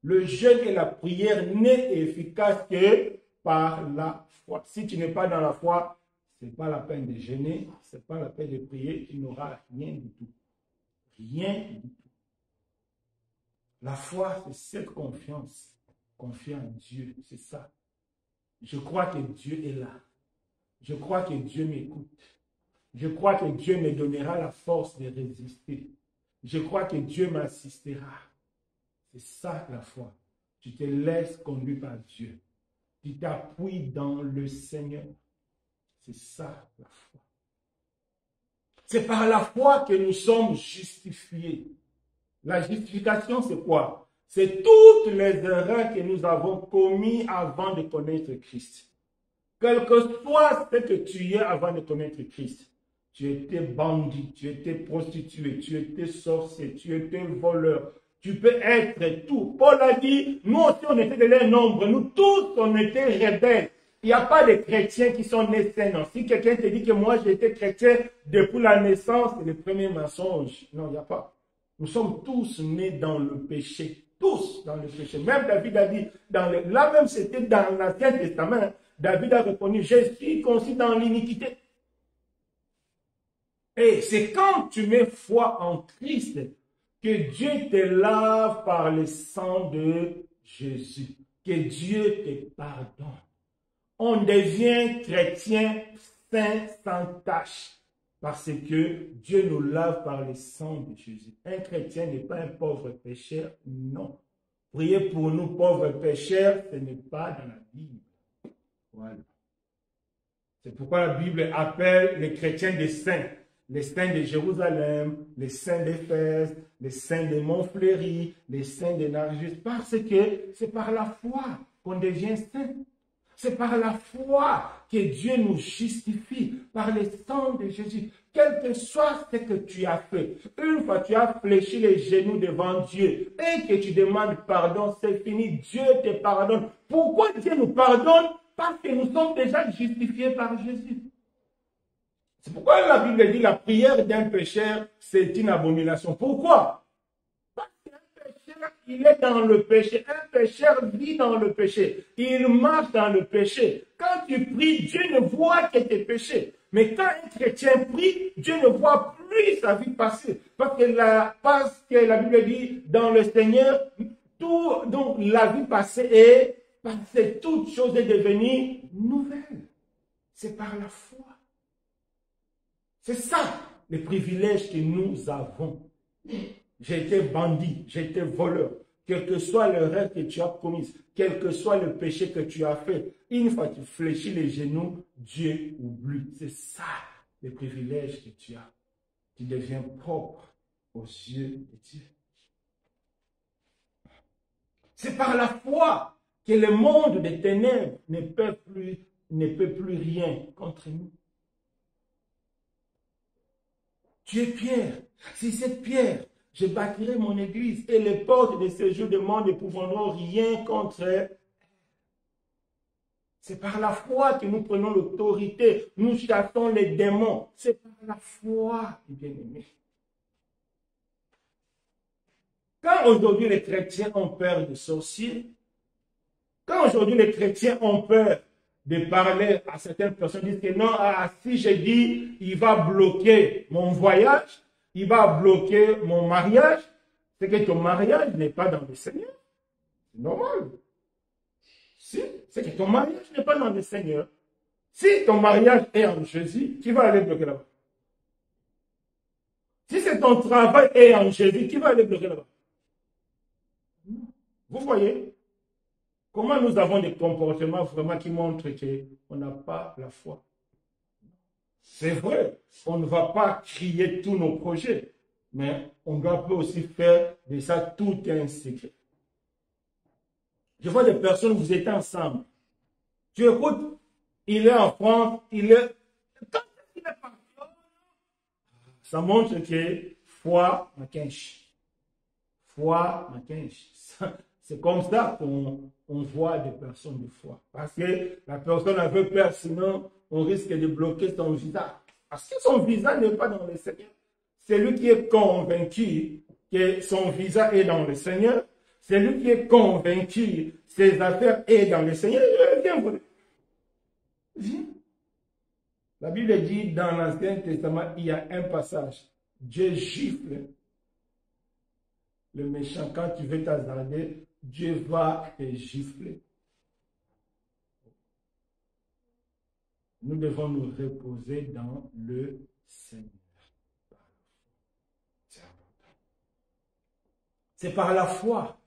Le jeûne et la prière n'est efficace que par la foi. Si tu n'es pas dans la foi, ce n'est pas la peine de jeûner, ce n'est pas la peine de prier, tu n'auras rien du tout. Rien du tout. La foi, c'est cette confiance. Confier en Dieu, c'est ça. Je crois que Dieu est là. Je crois que Dieu m'écoute. Je crois que Dieu me donnera la force de résister. Je crois que Dieu m'assistera. C'est ça la foi. Tu te laisses conduire par Dieu. Tu t'appuies dans le Seigneur. C'est ça la foi. C'est par la foi que nous sommes justifiés. La justification, c'est quoi? C'est toutes les erreurs que nous avons commises avant de connaître Christ. Quel que soit ce que tu es avant de connaître Christ, tu étais bandit, tu étais prostitué, tu étais sorcier, tu étais voleur, tu peux être tout. Paul a dit, nous aussi on était de leur nombre, nous tous on était rebelles. Il n'y a pas de chrétiens qui sont nés saints. Non. Si quelqu'un te dit que moi j'ai été chrétien depuis la naissance, c'est le premier mensonge. Non, il n'y a pas. Nous sommes tous nés dans le péché. Tous dans le péché. Même David a dit, là même c'était dans l'Ancien Testament, David a reconnu, je suis conçu dans l'iniquité. Et c'est quand tu mets foi en Christ que Dieu te lave par le sang de Jésus. Que Dieu te pardonne. On devient chrétien saint sans tache. Parce que Dieu nous lave par le sang de Jésus. Un chrétien n'est pas un pauvre pécheur, non. Priez pour nous, pauvres pécheurs, ce n'est pas dans la Bible. Voilà. C'est pourquoi la Bible appelle les chrétiens des saints. Les saints de Jérusalem, les saints d'Éphèse, les saints de Montfleury, les saints de Narjus. Parce que c'est par la foi qu'on devient saint. C'est par la foi que Dieu nous justifie, par le sang de Jésus. Quel que soit ce que tu as fait, une fois que tu as fléchi les genoux devant Dieu et que tu demandes pardon, c'est fini, Dieu te pardonne. Pourquoi Dieu nous pardonne? Parce que nous sommes déjà justifiés par Jésus. C'est pourquoi la Bible dit la prière d'un pécheur, c'est une abomination. Pourquoi? Parce qu'un pécheur, il est dans le péché. Un pécheur vit dans le péché. Il marche dans le péché. Quand tu pries, Dieu ne voit que tes péchés. Mais quand un chrétien prie, Dieu ne voit plus sa vie passer. Parce que la Bible dit, dans le Seigneur, donc la vie passée est passée. Toute chose est devenue nouvelle. C'est par la foi. C'est ça, le privilège que nous avons. J'ai été bandit, j'ai été voleur. Quel que soit l'erreur que tu as commise, quel que soit le péché que tu as fait, une fois que tu fléchis les genoux, Dieu oublie. C'est ça, le privilège que tu as. Tu deviens propre aux yeux de Dieu. C'est par la foi que le monde des ténèbres ne peut plus rien contre nous. Tu es Pierre. Si cette pierre, je bâtirai mon église et les portes de ce jour de monde ne pourront rien contre elle. C'est par la foi que nous prenons l'autorité. Nous chassons les démons. C'est par la foi, bien-aimés. Quand aujourd'hui les chrétiens ont peur de sorciers, quand aujourd'hui les chrétiens ont peur de parler à certaines personnes, disent que non, si je dis, il va bloquer mon voyage, il va bloquer mon mariage, c'est que ton mariage n'est pas dans le Seigneur. C'est normal. Si, c'est que ton mariage n'est pas dans le Seigneur. Si ton mariage est en Jésus, qui va aller bloquer là-bas? Si c'est ton travail est en Jésus, qui va aller bloquer là-bas? Vous voyez? Comment nous avons des comportements vraiment qui montrent qu'on n'a pas la foi? C'est vrai, on ne va pas crier tous nos projets, mais on doit aussi faire de ça tout un secret. Je vois des personnes, vous êtes ensemble. Tu écoutes, il est en France, il est... Quand il est parti, ça montre que foi ma quinche. Foi ma quinche. C'est comme ça qu'on voit des personnes de foi. Parce que la personne a peu peur, sinon on risque de bloquer son visa. Parce que son visa n'est pas dans le Seigneur. C'est lui qui est convaincu que son visa est dans le Seigneur, celui qui est convaincu, ses affaires est dans le Seigneur, viens voler. Viens. La Bible dit dans l'Ancien Testament, il y a un passage. Dieu gifle le méchant. Quand tu veux t'hasarder, Dieu va te gifler. Nous devons nous reposer dans le Seigneur. C'est important. C'est par la foi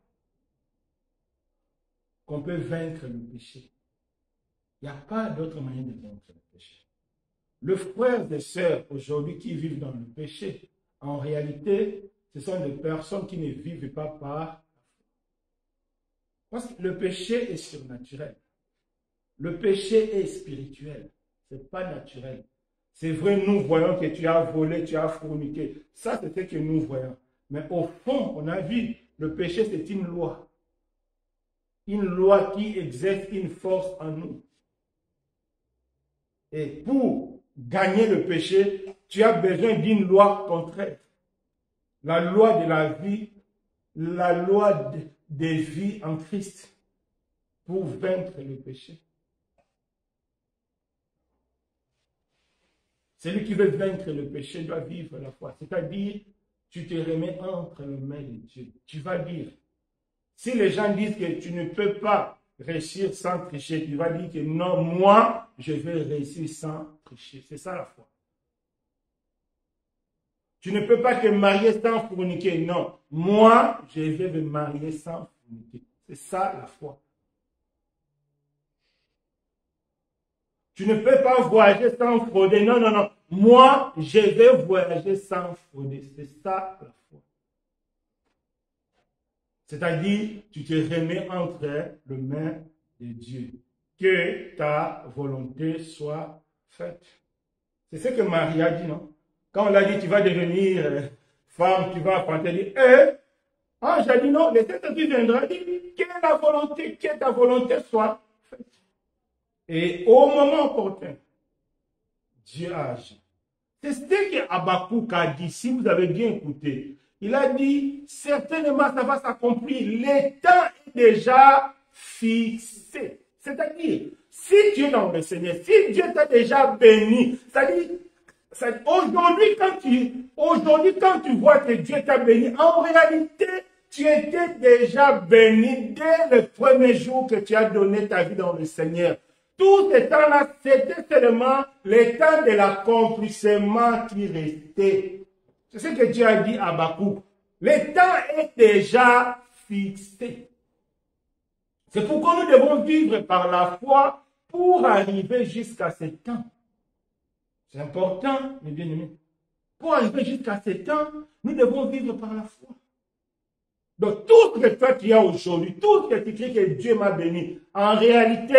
qu'on peut vaincre le péché. Il n'y a pas d'autre moyen de vaincre le péché. Les frères et sœurs aujourd'hui qui vivent dans le péché, en réalité, ce sont des personnes qui ne vivent pas par la foi. Parce que le péché est surnaturel. Le péché est spirituel. Ce n'est pas naturel. C'est vrai, nous voyons que tu as volé, tu as forniqué. Ça, c'est ce que nous voyons. Mais au fond, on a vu, le péché, c'est une loi. Une loi qui exerce une force en nous. Et pour gagner le péché, tu as besoin d'une loi contraire. La loi de la vie, la loi des vies en Christ pour vaincre le péché. Celui qui veut vaincre le péché doit vivre la foi. C'est-à-dire, tu te remets entre les mains de Dieu. Tu vas dire, si les gens disent que tu ne peux pas réussir sans tricher, tu vas dire que non, moi, je vais réussir sans tricher. C'est ça la foi. Tu ne peux pas te marier sans forniquer. Non, moi, je vais me marier sans forniquer. C'est ça la foi. Tu ne peux pas voyager sans frauder. Non, non, non. Moi, je vais voyager sans frauder. C'est ça la foi. C'est-à-dire, tu te remets entre les mains de Dieu. Que ta volonté soit faite. C'est ce que Marie a dit, non? Quand on l'a dit, tu vas devenir femme, tu vas enfanter, elle dit, j'ai dit non, le Saint-Esprit viendra, dit, que ta volonté soit faite. Et au moment opportun, Dieu a agi. C'est ce que Habakkuk a dit, si vous avez bien écouté. Il a dit, certainement ça va s'accomplir. Le temps est déjà fixé. C'est-à-dire, si Dieu est dans le Seigneur, si Dieu t'a déjà béni, c'est-à-dire, aujourd'hui, quand tu vois que Dieu t'a béni, en réalité, tu étais déjà béni dès le premier jour que tu as donné ta vie dans le Seigneur. Tout ce temps-là, c'était seulement le temps de l'accomplissement qui restait. C'est ce que Dieu a dit à Habakkuk. Le temps est déjà fixé. C'est pourquoi nous devons vivre par la foi pour arriver jusqu'à ce temps. C'est important, mes bien-aimés. Pour arriver jusqu'à ce temps, nous devons vivre par la foi. Donc, tout ce que toi tu as aujourd'hui, tout ce que tu cries que Dieu m'a béni, en réalité,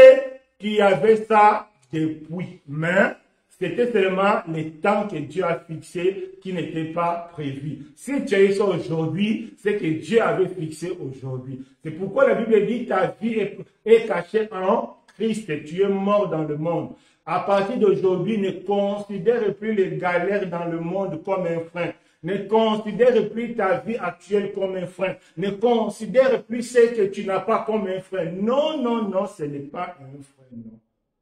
tu avais ça depuis. Mais c'était seulement le temps que Dieu a fixé qui n'était pas prévu. Si tu as eu ça aujourd'hui, c'est que Dieu avait fixé aujourd'hui. C'est pourquoi la Bible dit ta vie est cachée en Christ. Tu es mort dans le monde. À partir d'aujourd'hui, ne considère plus les galères dans le monde comme un frein. Ne considère plus ta vie actuelle comme un frein. Ne considère plus ce que tu n'as pas comme un frein. Non, non, non, ce n'est pas un frein, non.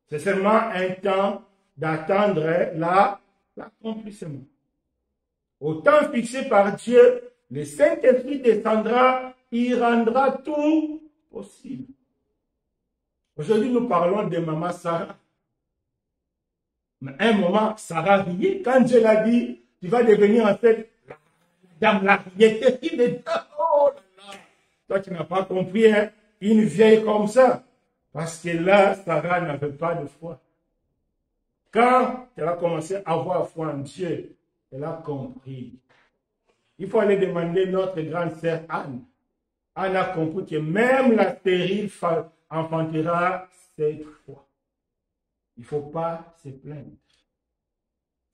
C'est seulement un temps d'attendre l'accomplissement. Au temps fixé par Dieu, le Saint-Esprit descendra, il rendra tout possible. Aujourd'hui, nous parlons de maman Sarah. Mais à un moment, Sarah riait. Quand Dieu l'a dit, tu vas devenir en fait dame la riette. Il est oh là là. Toi, tu n'as pas compris, hein? Une vieille comme ça. Parce que là, Sarah n'avait pas de foi. Quand elle a commencé à avoir foi en Dieu, elle a compris. Il faut aller demander notre grande sœur Anne. Anne a compris que même la stérile enfantera cette foi. Il ne faut pas se plaindre.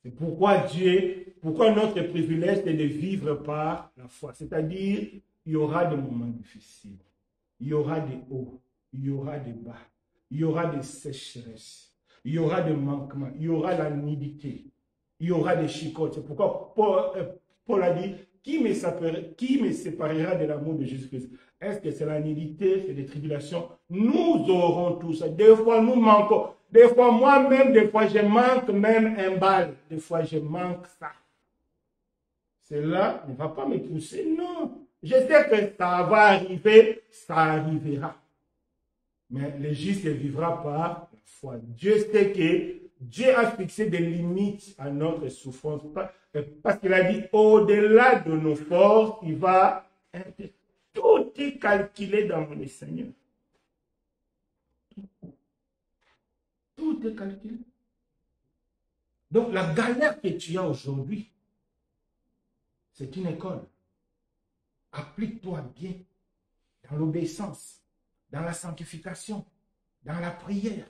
C'est pourquoi pourquoi notre privilège est de vivre par la foi. C'est-à-dire, il y aura des moments difficiles. Il y aura des hauts, il y aura des bas, il y aura des sécheresses, il y aura des manquements, il y aura la nudité, il y aura des chicottes. C'est pourquoi Paul a dit, qui me séparera de l'amour de Jésus-Christ? Est-ce que c'est la nudité, c'est des tribulations? Nous aurons tout ça. Des fois, nous manquons. Des fois, moi-même, des fois, je manque même un bal. Des fois, je manque ça. Cela ne va pas me pousser, non. Je sais que ça va arriver, ça arrivera. Mais le juste vivra par la foi. Dieu sait que Dieu a fixé des limites à notre souffrance. Parce qu'il a dit, au-delà de nos forces, il va... Tout est calculé dans le Seigneur. Tout est calculé. Donc, la galère que tu as aujourd'hui, c'est une école. Applique-toi bien dans l'obéissance, dans la sanctification, dans la prière,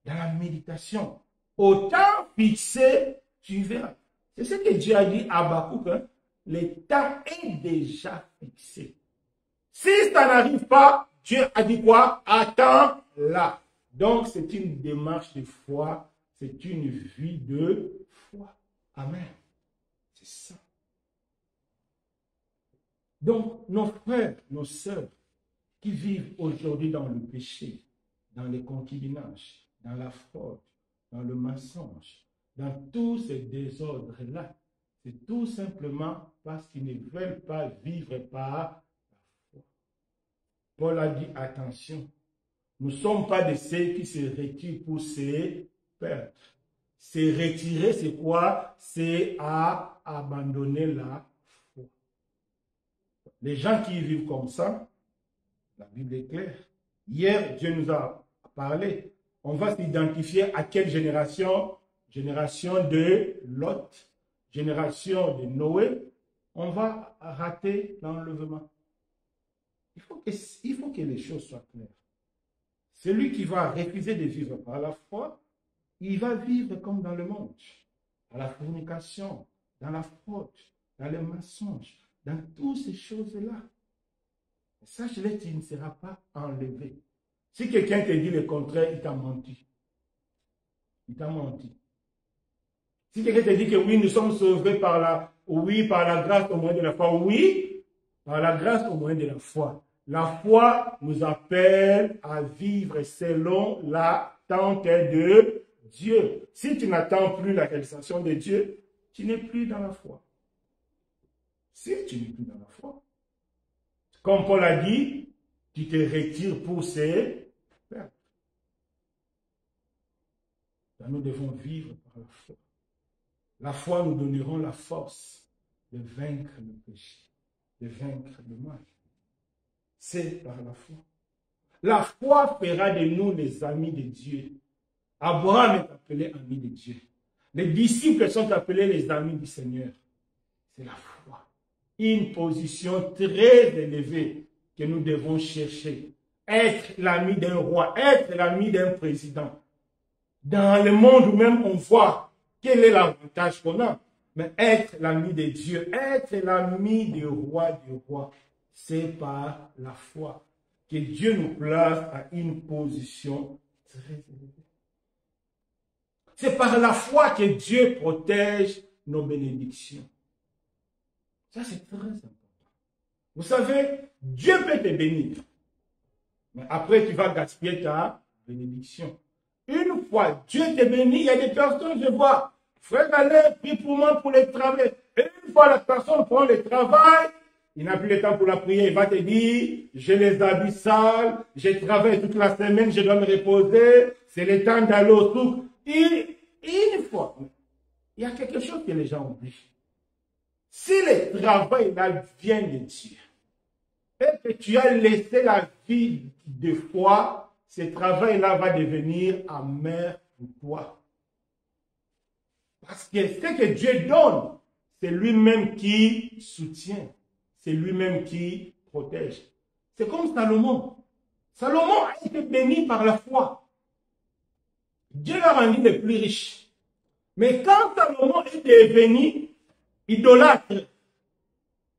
dans la méditation. Autant fixé, tu verras. C'est ce que Dieu a dit à Habakkuk. Hein? Le temps est déjà fixé. Si ça n'arrive pas, Dieu a dit quoi? Attends là. Donc, c'est une démarche de foi. C'est une vie de foi. Amen. C'est ça. Donc, nos frères, nos sœurs qui vivent aujourd'hui dans le péché, dans les concubinages, dans la fraude, dans le mensonge, dans tous ces désordres-là, c'est tout simplement parce qu'ils ne veulent pas vivre par la foi. Paul a dit, attention, nous ne sommes pas de ceux qui se retirent pour se perdre. Se retirer, c'est quoi? C'est à abandonner la foi. Les gens qui vivent comme ça, la Bible est claire. Hier, Dieu nous a parlé. On va s'identifier à quelle génération? Génération de Lot, génération de Noé. On va rater l'enlèvement. Il faut que les choses soient claires. Celui qui va refuser de vivre par la foi, il va vivre comme dans le monde, dans la fornication, dans la fraude, dans le mensonge, dans toutes ces choses-là. Sache-le, tu ne seras pas enlevé. Si quelqu'un te dit le contraire, il t'a menti. Il t'a menti. Si quelqu'un te dit que oui, nous sommes sauvés par la grâce au moyen de la foi, oui, par la grâce au moyen de la foi. La foi nous appelle à vivre selon l'attente de Dieu. Si tu n'attends plus la réalisation de Dieu, tu n'es plus dans la foi. Si tu n'es plus dans la foi, comme Paul a dit, tu te retires pour se perdre. Nous devons vivre par la foi. La foi nous donnera la force de vaincre le péché, de vaincre le mal. C'est par la foi. La foi fera de nous les amis de Dieu. Abraham est appelé ami de Dieu. Les disciples sont appelés les amis du Seigneur. C'est la foi. Une position très élevée que nous devons chercher. Être l'ami d'un roi, être l'ami d'un président. Dans le monde où même on voit quel est l'avantage qu'on a. Mais être l'ami de Dieu, être l'ami du roi, c'est par la foi que Dieu nous place à une position très élevée. C'est par la foi que Dieu protège nos bénédictions. Ça, c'est très important. Vous savez, Dieu peut te bénir. Mais après, tu vas gaspiller ta bénédiction. Une fois Dieu te bénit, il y a des personnes, je vois, frère Alain, prie pour moi pour le travail. Et une fois la personne prend le travail, il n'a plus le temps pour la prière, il va te dire, j'ai les habits sales, j'ai travaillé toute la semaine, je dois me reposer, c'est le temps d'aller au souk. Une fois, il y a quelque chose que les gens oublient. Si le travail là vient de Dieu, et que tu as laissé la vie de foi, ce travail-là va devenir amer pour toi. Parce que ce que Dieu donne, c'est lui-même qui soutient. C'est lui-même qui protège. C'est comme Salomon. Salomon a été béni par la foi. Dieu l'a rendu le plus riche. Mais quand Salomon est devenu idolâtre,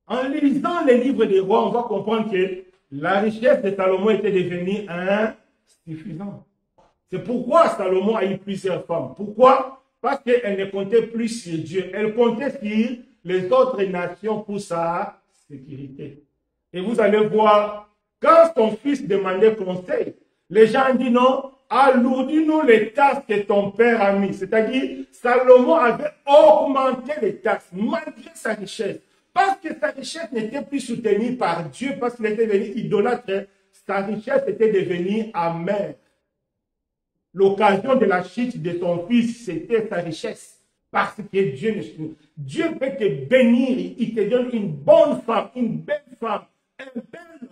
en lisant les livres des rois, on va comprendre que la richesse de Salomon était devenue insuffisante. C'est pourquoi Salomon a eu plusieurs femmes. Pourquoi? Parce qu'elle ne comptait plus sur Dieu. Elle comptait sur les autres nations pour sa sécurité. Et vous allez voir, quand son fils demandait conseil, les gens disent non, alourdis-nous les taxes que ton père a mis. C'est-à-dire, Salomon avait augmenté les taxes malgré sa richesse. Parce que sa richesse n'était plus soutenue par Dieu, parce qu'il était devenu idolâtre, sa richesse était devenue amère. L'occasion de la chute de son fils, c'était sa richesse. Parce que Dieu peut te bénir, il te donne une bonne femme, une belle femme, un bel homme.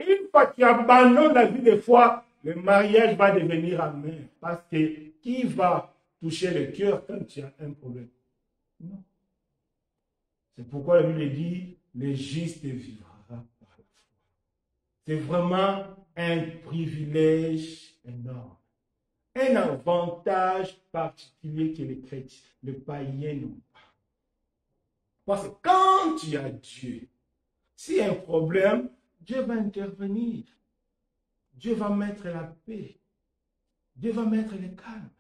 Une fois que tu abandonnes la vie de foi, le mariage va devenir amer. Parce que qui va toucher le cœur quand tu as un problème? Non. C'est pourquoi la Bible dit, le juste vivra par la foi. C'est vraiment un privilège énorme. Un avantage particulier que les chrétiens, les païens n'ont pas. Parce que quand tu as Dieu, s'il y a un problème, Dieu va intervenir. Dieu va mettre la paix. Dieu va mettre le calme.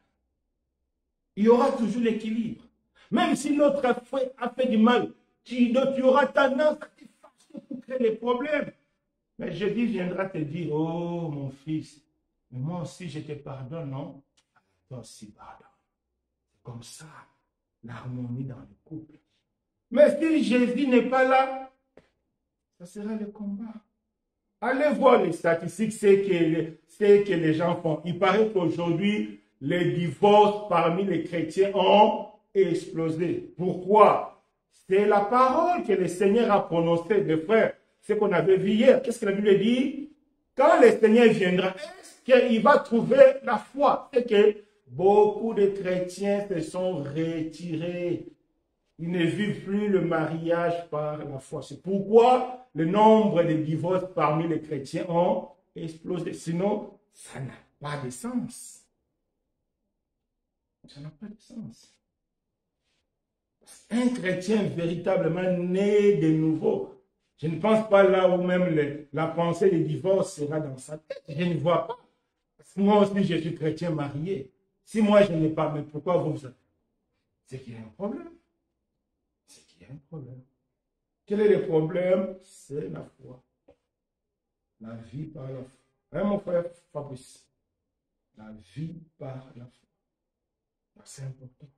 Il y aura toujours l'équilibre. Même si l'autre a fait du mal, tu auras tendance à te fâcher pour créer les problèmes. Mais Jésus viendra te dire, oh mon fils, mais moi aussi je te pardonne, non? Toi aussi pardonne. C'est comme ça, l'harmonie dans le couple. Mais si Jésus n'est pas là, ça sera le combat. Allez voir les statistiques, c'est que les gens font. Il paraît qu'aujourd'hui, les divorces parmi les chrétiens ont explosé. Pourquoi? C'est la parole que le Seigneur a prononcée, mes frères. Ce qu'on avait vu hier. Qu'est-ce que la Bible dit? Quand le Seigneur viendra, est-ce qu'il va trouver la foi? C'est que beaucoup de chrétiens se sont retirés. Ils ne vivent plus le mariage par la foi. C'est pourquoi le nombre de divorces parmi les chrétiens ont explosé. Sinon, ça n'a pas de sens. Ça n'a pas de sens. Un chrétien véritablement né de nouveau, je ne pense pas là où même la pensée du divorce sera dans sa tête. Je ne vois pas. Parce que moi aussi, je suis chrétien marié. Si moi, je n'ai pas, mais pourquoi vous savez? C'est qu'il y a un problème. C'est qu'il y a un problème. Quel est le problème? C'est la foi. La vie par la foi. Hein, mon frère Fabrice? La vie par la foi. C'est important.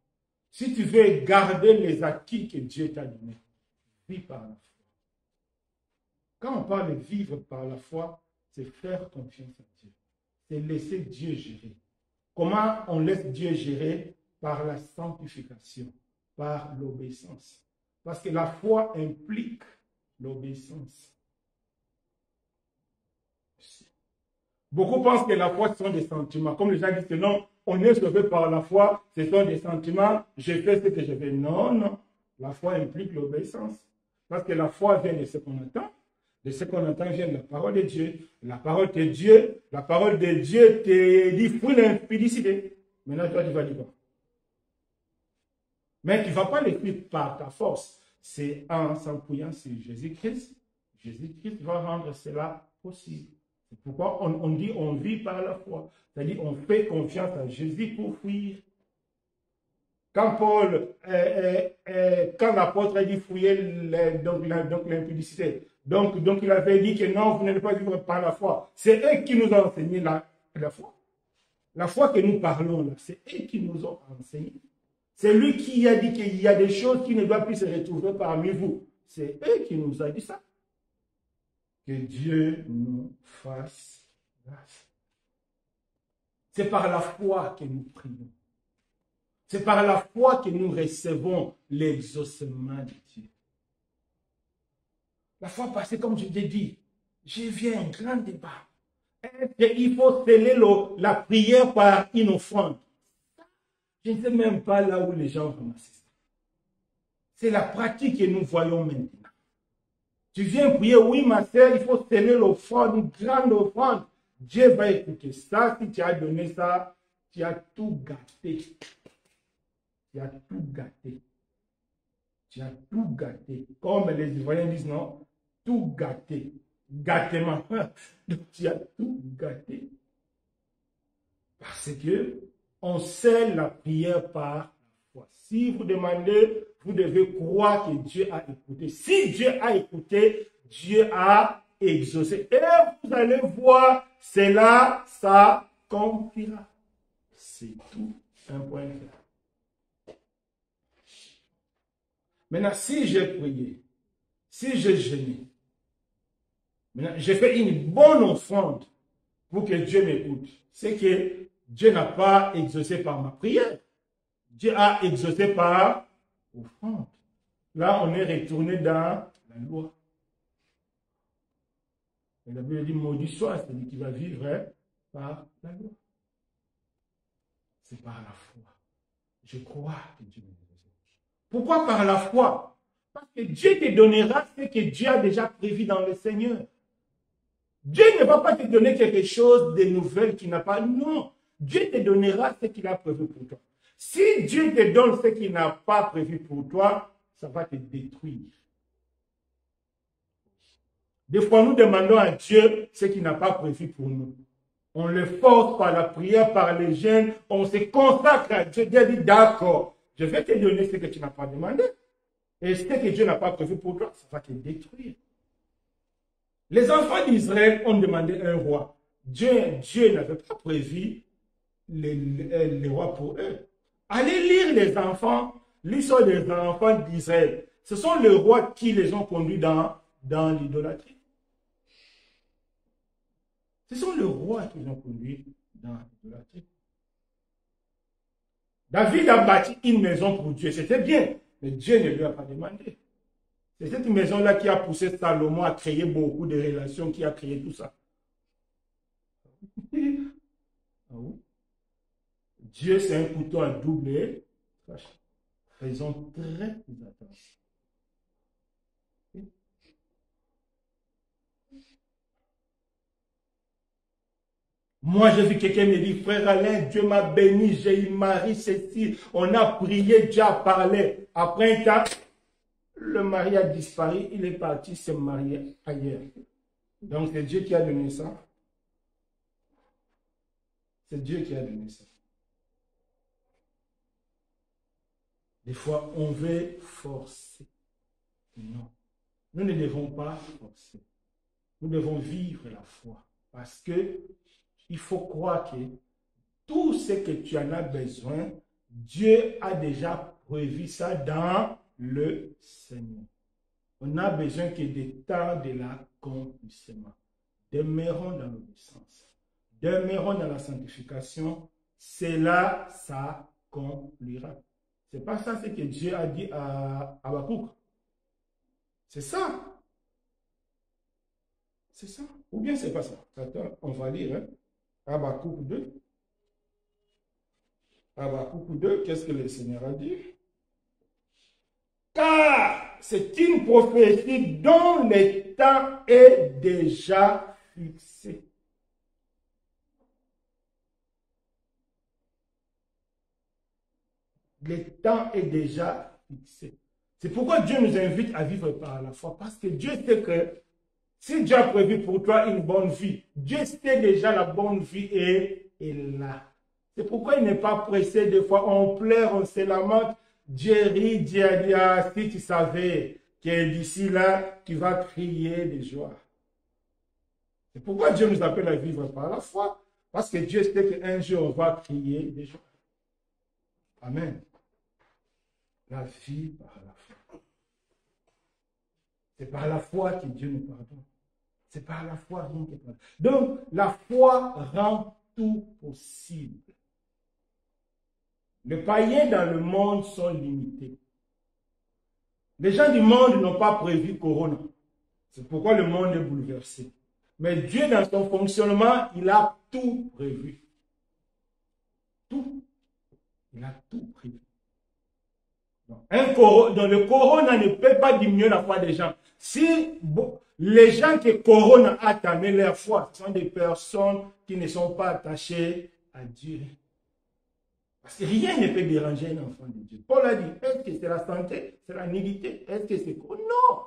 Si tu veux garder les acquis que Dieu t'a donnés, vis par la foi. Quand on parle de vivre par la foi, c'est faire confiance à Dieu. C'est laisser Dieu gérer. Comment on laisse Dieu gérer? Par la sanctification, par l'obéissance. Parce que la foi implique l'obéissance. Beaucoup pensent que la foi, ce sont des sentiments. Comme les gens disent que non, on est sauvé par la foi, ce sont des sentiments, je fais ce que je veux. Non, non. La foi implique l'obéissance. Parce que la foi vient de ce qu'on entend. De ce qu'on entend vient de la parole de Dieu. La parole de Dieu te dit fouille l'impudicité. Maintenant, toi, tu vas dire quoi? Mais tu ne vas pas le fuir par ta force. C'est en s'appuyant sur Jésus-Christ. Jésus-Christ va rendre cela possible. C'est pourquoi on dit on vit par la foi. C'est-à-dire on fait confiance à Jésus pour fuir. Quand quand l'apôtre a dit fouiller donc l'impudicité, donc il avait dit que non, vous n'allez pas vivre par la foi. C'est eux qui nous ont enseigné la foi. La foi que nous parlons là, c'est eux qui nous ont enseigné. C'est lui qui a dit qu'il y a des choses qui ne doivent plus se retrouver parmi vous. C'est eux qui nous ont dit ça. Que Dieu nous fasse grâce. C'est par la foi que nous prions. C'est par la foi que nous recevons l'exaucement de Dieu. La fois passée, comme je t'ai dit, j'ai vu un grand débat. Il faut sceller la prière par une offrande. Je ne sais même pas là où les gens vont assister. C'est la pratique que nous voyons maintenant. Tu viens prier, oui ma soeur, il faut sceller l'offrande, une grande offrande. Dieu va écouter ça. Si tu as donné ça, tu as tout gâté. Tu as tout gâté. Tu as tout gâté. Comme les Ivoiriens disent, non, tout gâté. Gâtement. Donc tu as tout gâté. Parce que on scelle la prière par la foi. Si vous demandez, vous devez croire que Dieu a écouté. Si Dieu a écouté, Dieu a exaucé. Et vous allez voir, cela s'accomplira. C'est tout un point clair. Maintenant, si j'ai prié, si j'ai jeûné, maintenant j'ai fait une bonne offrande pour que Dieu m'écoute, c'est que Dieu n'a pas exaucé par ma prière. Dieu a exaucé par offrande. Là, on est retourné dans la loi. Et la Bible dit, maudit soit celui qui va vivre par la loi. C'est par la foi. Je crois que Dieu me exauce. Pourquoi par la foi? Parce que Dieu te donnera ce que Dieu a déjà prévu dans le Seigneur. Dieu ne va pas te donner quelque chose de nouvel qui n'a pas. Non. Dieu te donnera ce qu'il a prévu pour toi. Si Dieu te donne ce qu'il n'a pas prévu pour toi, ça va te détruire. Des fois, nous demandons à Dieu ce qu'il n'a pas prévu pour nous. On le force par la prière, par les jeûnes, on se consacre à Dieu. Dieu dit, d'accord, je vais te donner ce que tu n'as pas demandé. Et ce que Dieu n'a pas prévu pour toi, ça va te détruire. Les enfants d'Israël ont demandé un roi. Dieu n'avait pas prévu les rois pour eux. Allez lire l'histoire des enfants d'Israël. Ce sont les rois qui les ont conduits dans l'idolâtrie. Ce sont les rois qui les ont conduits dans l'idolâtrie. David a bâti une maison pour Dieu. C'était bien, mais Dieu ne lui a pas demandé. C'est cette maison-là qui a poussé Salomon à créer beaucoup de relations, qui a créé tout ça. Ah oui. Dieu, c'est un couteau à double tranchant. Faisons très attention. Moi, j'ai vu quelqu'un me dire, frère Alain, Dieu m'a béni, j'ai eu mari, ceci. On a prié, Dieu a parlé. Après un temps, le mari a disparu, il est parti se marier ailleurs. Donc, c'est Dieu qui a donné ça. C'est Dieu qui a donné ça. Des fois, on veut forcer. Non. Nous ne devons pas forcer. Nous devons vivre la foi. Parce que il faut croire que tout ce que tu en as besoin, Dieu a déjà prévu ça dans le Seigneur. On n'a besoin que des temps de l'accomplissement. Demeurons dans l'obéissance. Demeurons dans la sanctification. Cela s'accomplira. C'est pas ça ce que Dieu a dit à Habakkuk. C'est ça. C'est ça. Ou bien c'est pas ça. Attends, on va lire. Hein? Habakkuk 2. Habakkuk 2, qu'est-ce que le Seigneur a dit? Car c'est une prophétie dont le temps est déjà fixé. Le temps est déjà fixé. C'est pourquoi Dieu nous invite à vivre par la foi. Parce que Dieu sait que si Dieu a prévu pour toi une bonne vie, Dieu sait déjà la bonne vie est là. C'est pourquoi il n'est pas pressé. Des fois, on pleure, on se lamente. Dieu rit, Dieu a dit, ah, si tu savais que d'ici là, tu vas crier de joie. C'est pourquoi Dieu nous appelle à vivre par la foi. Parce que Dieu sait qu'un jour, on va crier de joie. Amen. La vie par la foi. C'est par la foi que Dieu nous pardonne. C'est par la foi rien que par. Donc, la foi rend tout possible. Les païens dans le monde sont limités. Les gens du monde n'ont pas prévu Corona. C'est pourquoi le monde est bouleversé. Mais Dieu, dans son fonctionnement, il a tout prévu. Tout. Il a tout prévu. Donc, le Corona ne peut pas diminuer la foi des gens. Si les gens que Corona a tamé leur foi, ce sont des personnes qui ne sont pas attachées à Dieu. Parce que rien ne peut déranger un enfant de Dieu. Paul a dit, est-ce que c'est la santé, c'est la nudité, est-ce que c'est quoi? Non!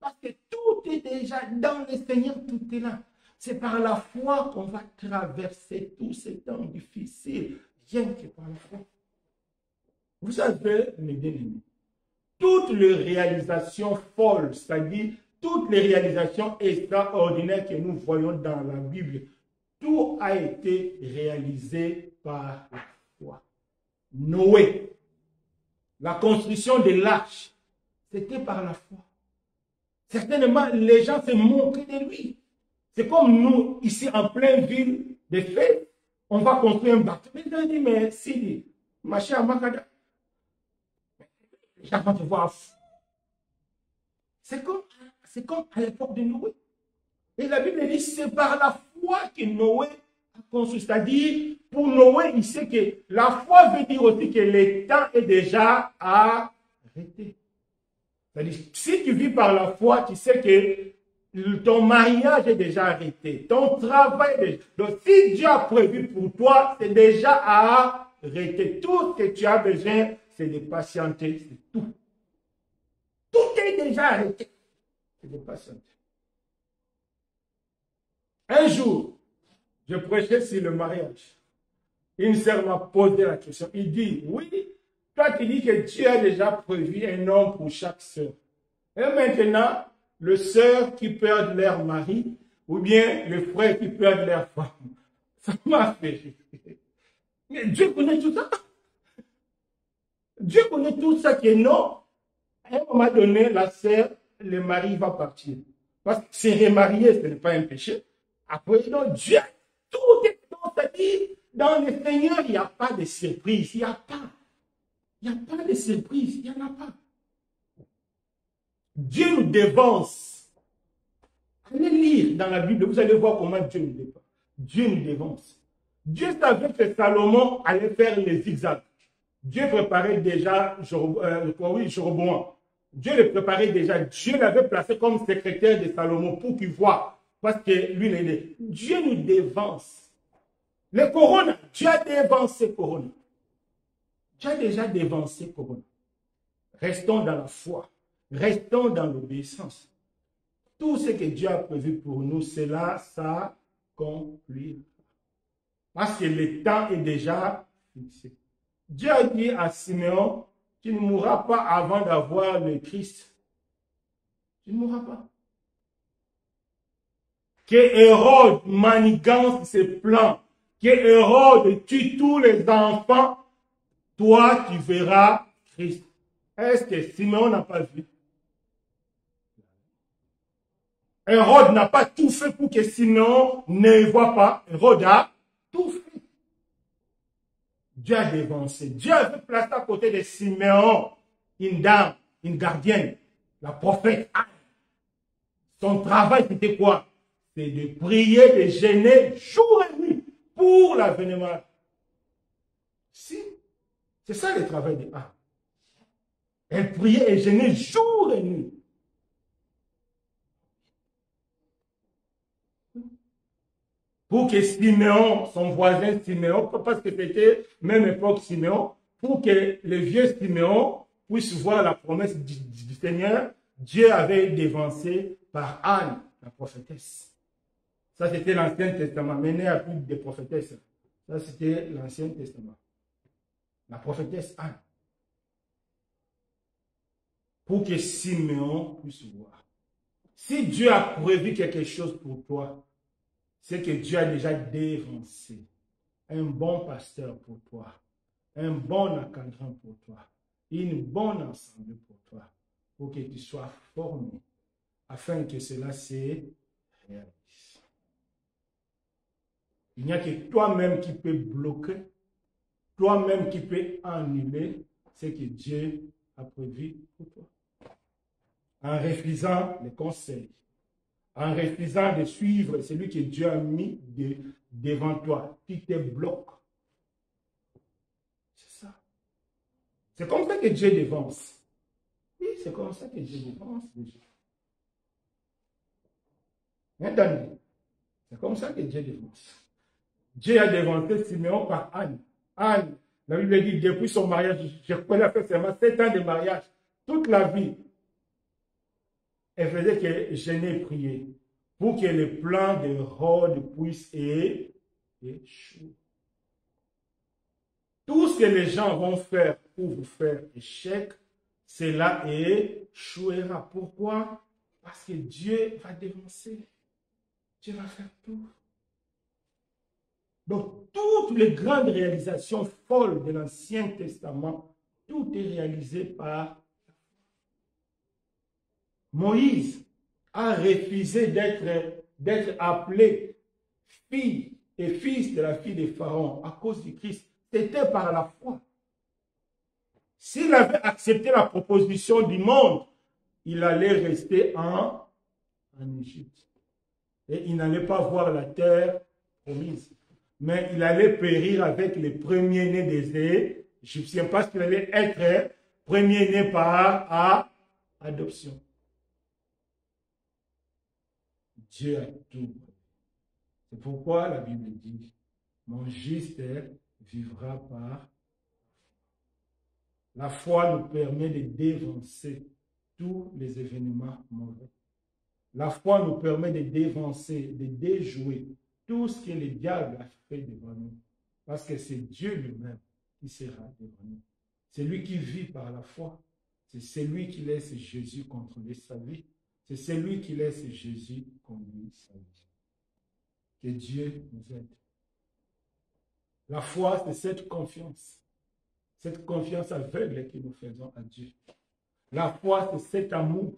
Parce que tout est déjà dans le Seigneur, tout est là. C'est par la foi qu'on va traverser tous ces temps difficiles, rien que par la foi. Vous savez, mes bien-aimés, toutes les réalisations folles, c'est-à-dire toutes les réalisations extraordinaires que nous voyons dans la Bible, tout a été réalisé par la foi. Noé, la construction de l'arche, c'était par la foi. Certainement, les gens se moquaient de lui. C'est comme nous, ici en pleine ville de fêtes, on va construire un bateau. Mais il dit, mais si, ma chère Makada, les gens vont te voir fou. C'est comme à l'époque de Noé. Et la Bible dit, c'est par la foi que Noé a construit. C'est-à-dire, pour Noé, il sait que la foi veut dire aussi que le temps est déjà arrêté. C'est-à-dire, si tu vis par la foi, tu sais que ton mariage est déjà arrêté. Ton travail est déjà... Donc, si Dieu a prévu pour toi, c'est déjà arrêté. Tout ce que tu as besoin, c'est de patienter. C'est tout. Tout est déjà arrêté. C'est de patienter. Un jour, je prêchais sur le mariage. Une sœur m'a posé la question. Il dit, oui, toi qui dis que Dieu a déjà prévu un homme pour chaque sœur. Et maintenant, le sœur qui perd leur mari, ou bien le frère qui perd leur femme. Ça m'a fait rire. Mais Dieu connaît tout ça. Dieu connaît tout ça que non. À un moment donné, la sœur, le mari va partir. Parce que se remarier, ce n'est pas un péché. Après, non, Dieu, tout est dans sa vie. Dans le Seigneur, il n'y a pas de surprise. Il n'y a pas. Il n'y a pas de surprise. Il n'y en a pas. Dieu nous dévance. Allez lire dans la Bible, vous allez voir comment Dieu nous dévance. Dieu nous dévance. Dieu savait que Salomon allait faire les zigzags. Dieu préparait déjà Jéroboam. Dieu le préparait déjà. Dieu l'avait placé comme secrétaire de Salomon pour qu'il voie. Parce que lui, Dieu nous dévance. Le Corona, Dieu a dévancé Corona. Dieu a déjà dévancé Corona. Restons dans la foi. Restons dans l'obéissance. Tout ce que Dieu a prévu pour nous, cela s'accomplit. Parce que le temps est déjà fixé. Dieu a dit à Siméon, tu ne mourras pas avant d'avoir le Christ. Tu ne mourras pas. Que Hérode manigance ses plans, que Hérode tue tous les enfants, toi tu verras Christ. Est-ce que Siméon n'a pas vu? Hérode n'a pas tout fait pour que Siméon ne voit pas. Hérode a tout fait. Dieu a dévancé. Dieu avait placé à côté de Siméon une dame, une gardienne, la prophète Anne. Son travail, c'était quoi? C'est de prier, de jeûner jour et nuit pour l'avènement. Si, c'est ça le travail de Anne. Elle priait et jeûnait jour et nuit. Pour que Siméon, son voisin Siméon, parce que c'était même époque Siméon, pour que le vieux Siméon puisse voir la promesse du Seigneur, Dieu avait dévancé par Anne, la prophétesse. Ça, c'était l'Ancien Testament. Mais il n'y a plus de prophétesse. Ça, c'était l'Ancien Testament. La prophétesse Anne. Pour que Siméon puisse voir. Si Dieu a prévu quelque chose pour toi, c'est que Dieu a déjà dévancé un bon pasteur pour toi, un bon encadrant pour toi, une bonne assemblée pour toi, pour que tu sois formé, afin que cela se réalise. Il n'y a que toi-même qui peux bloquer, toi-même qui peux annuler ce que Dieu a prévu pour toi. En refusant les conseils, en refusant de suivre celui que Dieu a mis devant toi, qui te bloque. C'est ça. C'est comme ça que Dieu dévance. Oui, c'est comme ça que Dieu dévance les gens. Entendez? C'est comme ça que Dieu dévance. Dieu a dévancé Siméon par Anne. Anne, la Bible dit, depuis son mariage, je connais fait seulement 7 ans de mariage, toute la vie, elle faisait que jeûner et prier pour que le plan de Hérode puisse échouer. Tout ce que les gens vont faire pour vous faire échec, cela échouera. Pourquoi? Parce que Dieu va dévancer. Dieu va faire tout. Donc, toutes les grandes réalisations folles de l'Ancien Testament, tout est réalisé par Moïse a refusé d'être appelé fille et fils de la fille de Pharaon à cause du Christ. C'était par la foi. S'il avait accepté la proposition du monde, il allait rester en Égypte. Et il n'allait pas voir la terre promise. Mais il allait périr avec les premiers-nés des Égyptiens parce qu'il allait être premier-né par adoption. Dieu a tout. C'est pourquoi la Bible dit, mon juste vivra par. La foi nous permet de dévancer tous les événements mauvais. La foi nous permet de dévancer, de déjouer tout ce que le diable a fait devant nous. Parce que c'est Dieu lui-même qui sera devant nous. C'est lui qui vit par la foi. C'est celui qui laisse Jésus contrôler sa vie. C'est celui qui laisse Jésus conduire sa vie. Que Dieu nous aide. La foi, c'est cette confiance aveugle que nous faisons à Dieu. La foi, c'est cet amour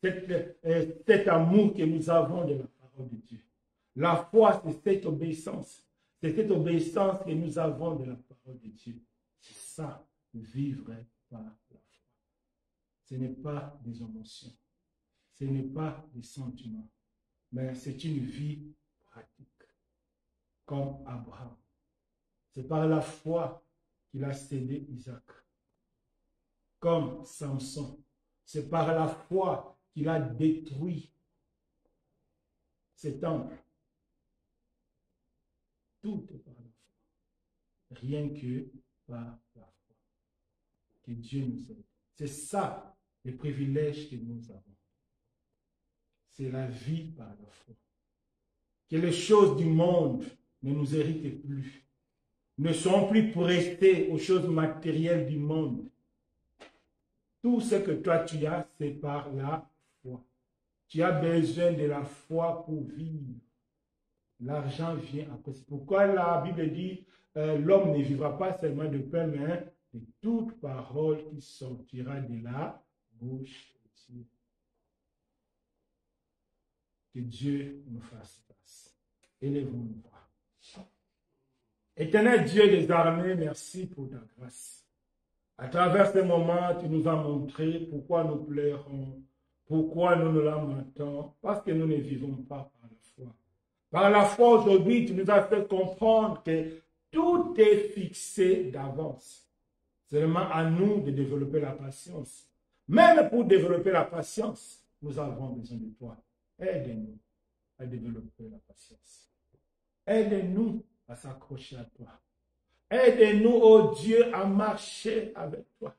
que nous avons de la parole de Dieu. La foi, c'est cette obéissance. C'est cette obéissance que nous avons de la parole de Dieu. C'est ça, vivre par la foi. Ce n'est pas des émotions. Ce n'est pas des sentiments. Mais c'est une vie pratique. Comme Abraham. C'est par la foi qu'il a cédé Isaac. Comme Samson. C'est par la foi qu'il a détruit ces temples. Tout est par la foi. Rien que par la foi. Que Dieu nous aide. C'est ça le privilège que nous avons. C'est la vie par la foi. Que les choses du monde ne nous héritent plus. Ne sont plus pour rester aux choses matérielles du monde. Tout ce que toi tu as, c'est par la foi. Tu as besoin de la foi pour vivre. L'argent vient après. C'est pourquoi la Bible dit, l'homme ne vivra pas seulement de pain, mais de toute parole qui sortira de la bouche de Dieu. Que Dieu nous fasse grâce. Élevons-nous. Éternel Dieu des armées, merci pour ta grâce. À travers ce moment, tu nous as montré pourquoi nous pleurons, pourquoi nous nous lamentons, parce que nous ne vivons pas par la foi. Par la foi, aujourd'hui, tu nous as fait comprendre que tout est fixé d'avance. Seulement à nous de développer la patience. Même pour développer la patience, nous avons besoin de toi. Aide-nous à développer la patience. Aide-nous à s'accrocher à toi. Aide-nous, ô Dieu, à marcher avec toi.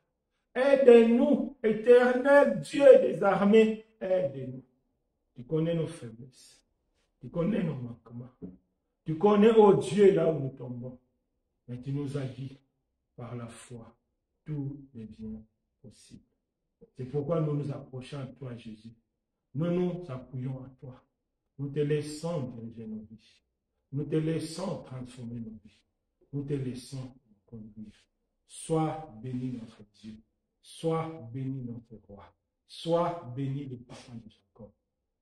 Aide-nous, éternel Dieu des armées, aide-nous. Tu connais nos faiblesses. Tu connais nos manquements. Tu connais, ô Dieu, là où nous tombons. Mais tu nous as dit, par la foi, tout devient possible. C'est pourquoi nous nous approchons à toi, Jésus. Nous nous appuyons à toi. Nous te laissons diriger nos vies. Nous te laissons transformer nos vies. Nous te laissons nous conduire. Sois béni notre Dieu. Sois béni notre roi. Sois béni le papa de Jacob.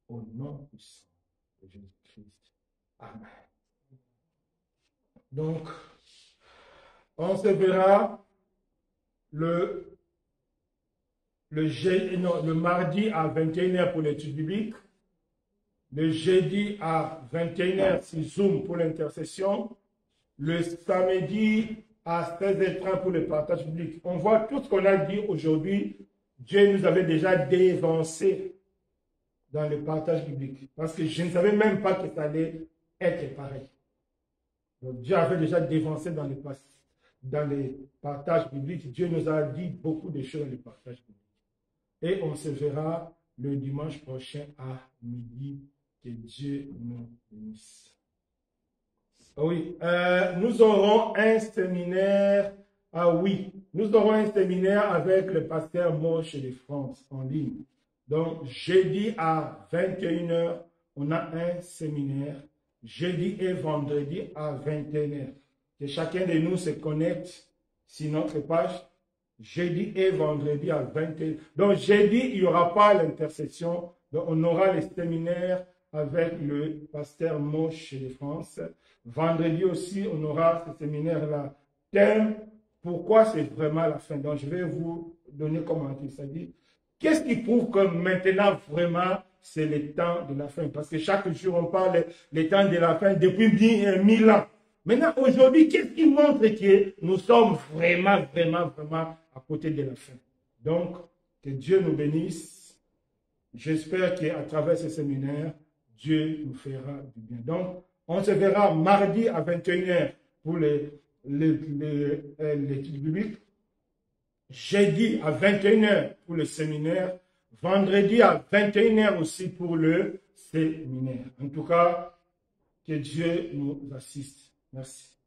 Au nom puissant de Jésus-Christ. Amen. Donc, on se verra le mardi à 21h pour l'étude biblique. Le jeudi à 21h sur Zoom pour l'intercession. Le samedi à 16h30 pour le partage public. On voit tout ce qu'on a dit aujourd'hui. Dieu nous avait déjà dévancé dans le partage public. Parce que je ne savais même pas que ça allait être pareil. Donc Dieu avait déjà dévancé dans les partages publics. Dieu nous a dit beaucoup de choses dans les partages publics. Et on se verra le dimanche prochain à midi. Que Dieu nous bénisse. Oui, nous aurons un séminaire. Ah oui, nous aurons un séminaire avec le pasteur Moche de France en ligne. Donc, jeudi à 21 h, on a un séminaire. Jeudi et vendredi à 21 h. Que chacun de nous se connecte sur notre page. Jeudi et vendredi à 21 h. Donc, jeudi, il n'y aura pas l'intercession. Donc, on aura les séminaires avec le pasteur Moche de France. Vendredi aussi, on aura ce séminaire-là. Thème, pourquoi c'est vraiment la fin. Donc, je vais vous donner comment ça dit. Qu'est-ce qui prouve que maintenant, vraiment, c'est le temps de la fin? Parce que chaque jour, on parle du temps de la fin depuis 1000 ans. Maintenant, aujourd'hui, qu'est-ce qui montre que nous sommes vraiment, vraiment, vraiment à côté de la fin? Donc, que Dieu nous bénisse. J'espère qu'à travers ce séminaire, Dieu nous fera du bien. Donc, on se verra mardi à 21 h pour l'étude biblique. Jeudi à 21 h pour le séminaire. Vendredi à 21 h aussi pour le séminaire. En tout cas, que Dieu nous assiste. Merci.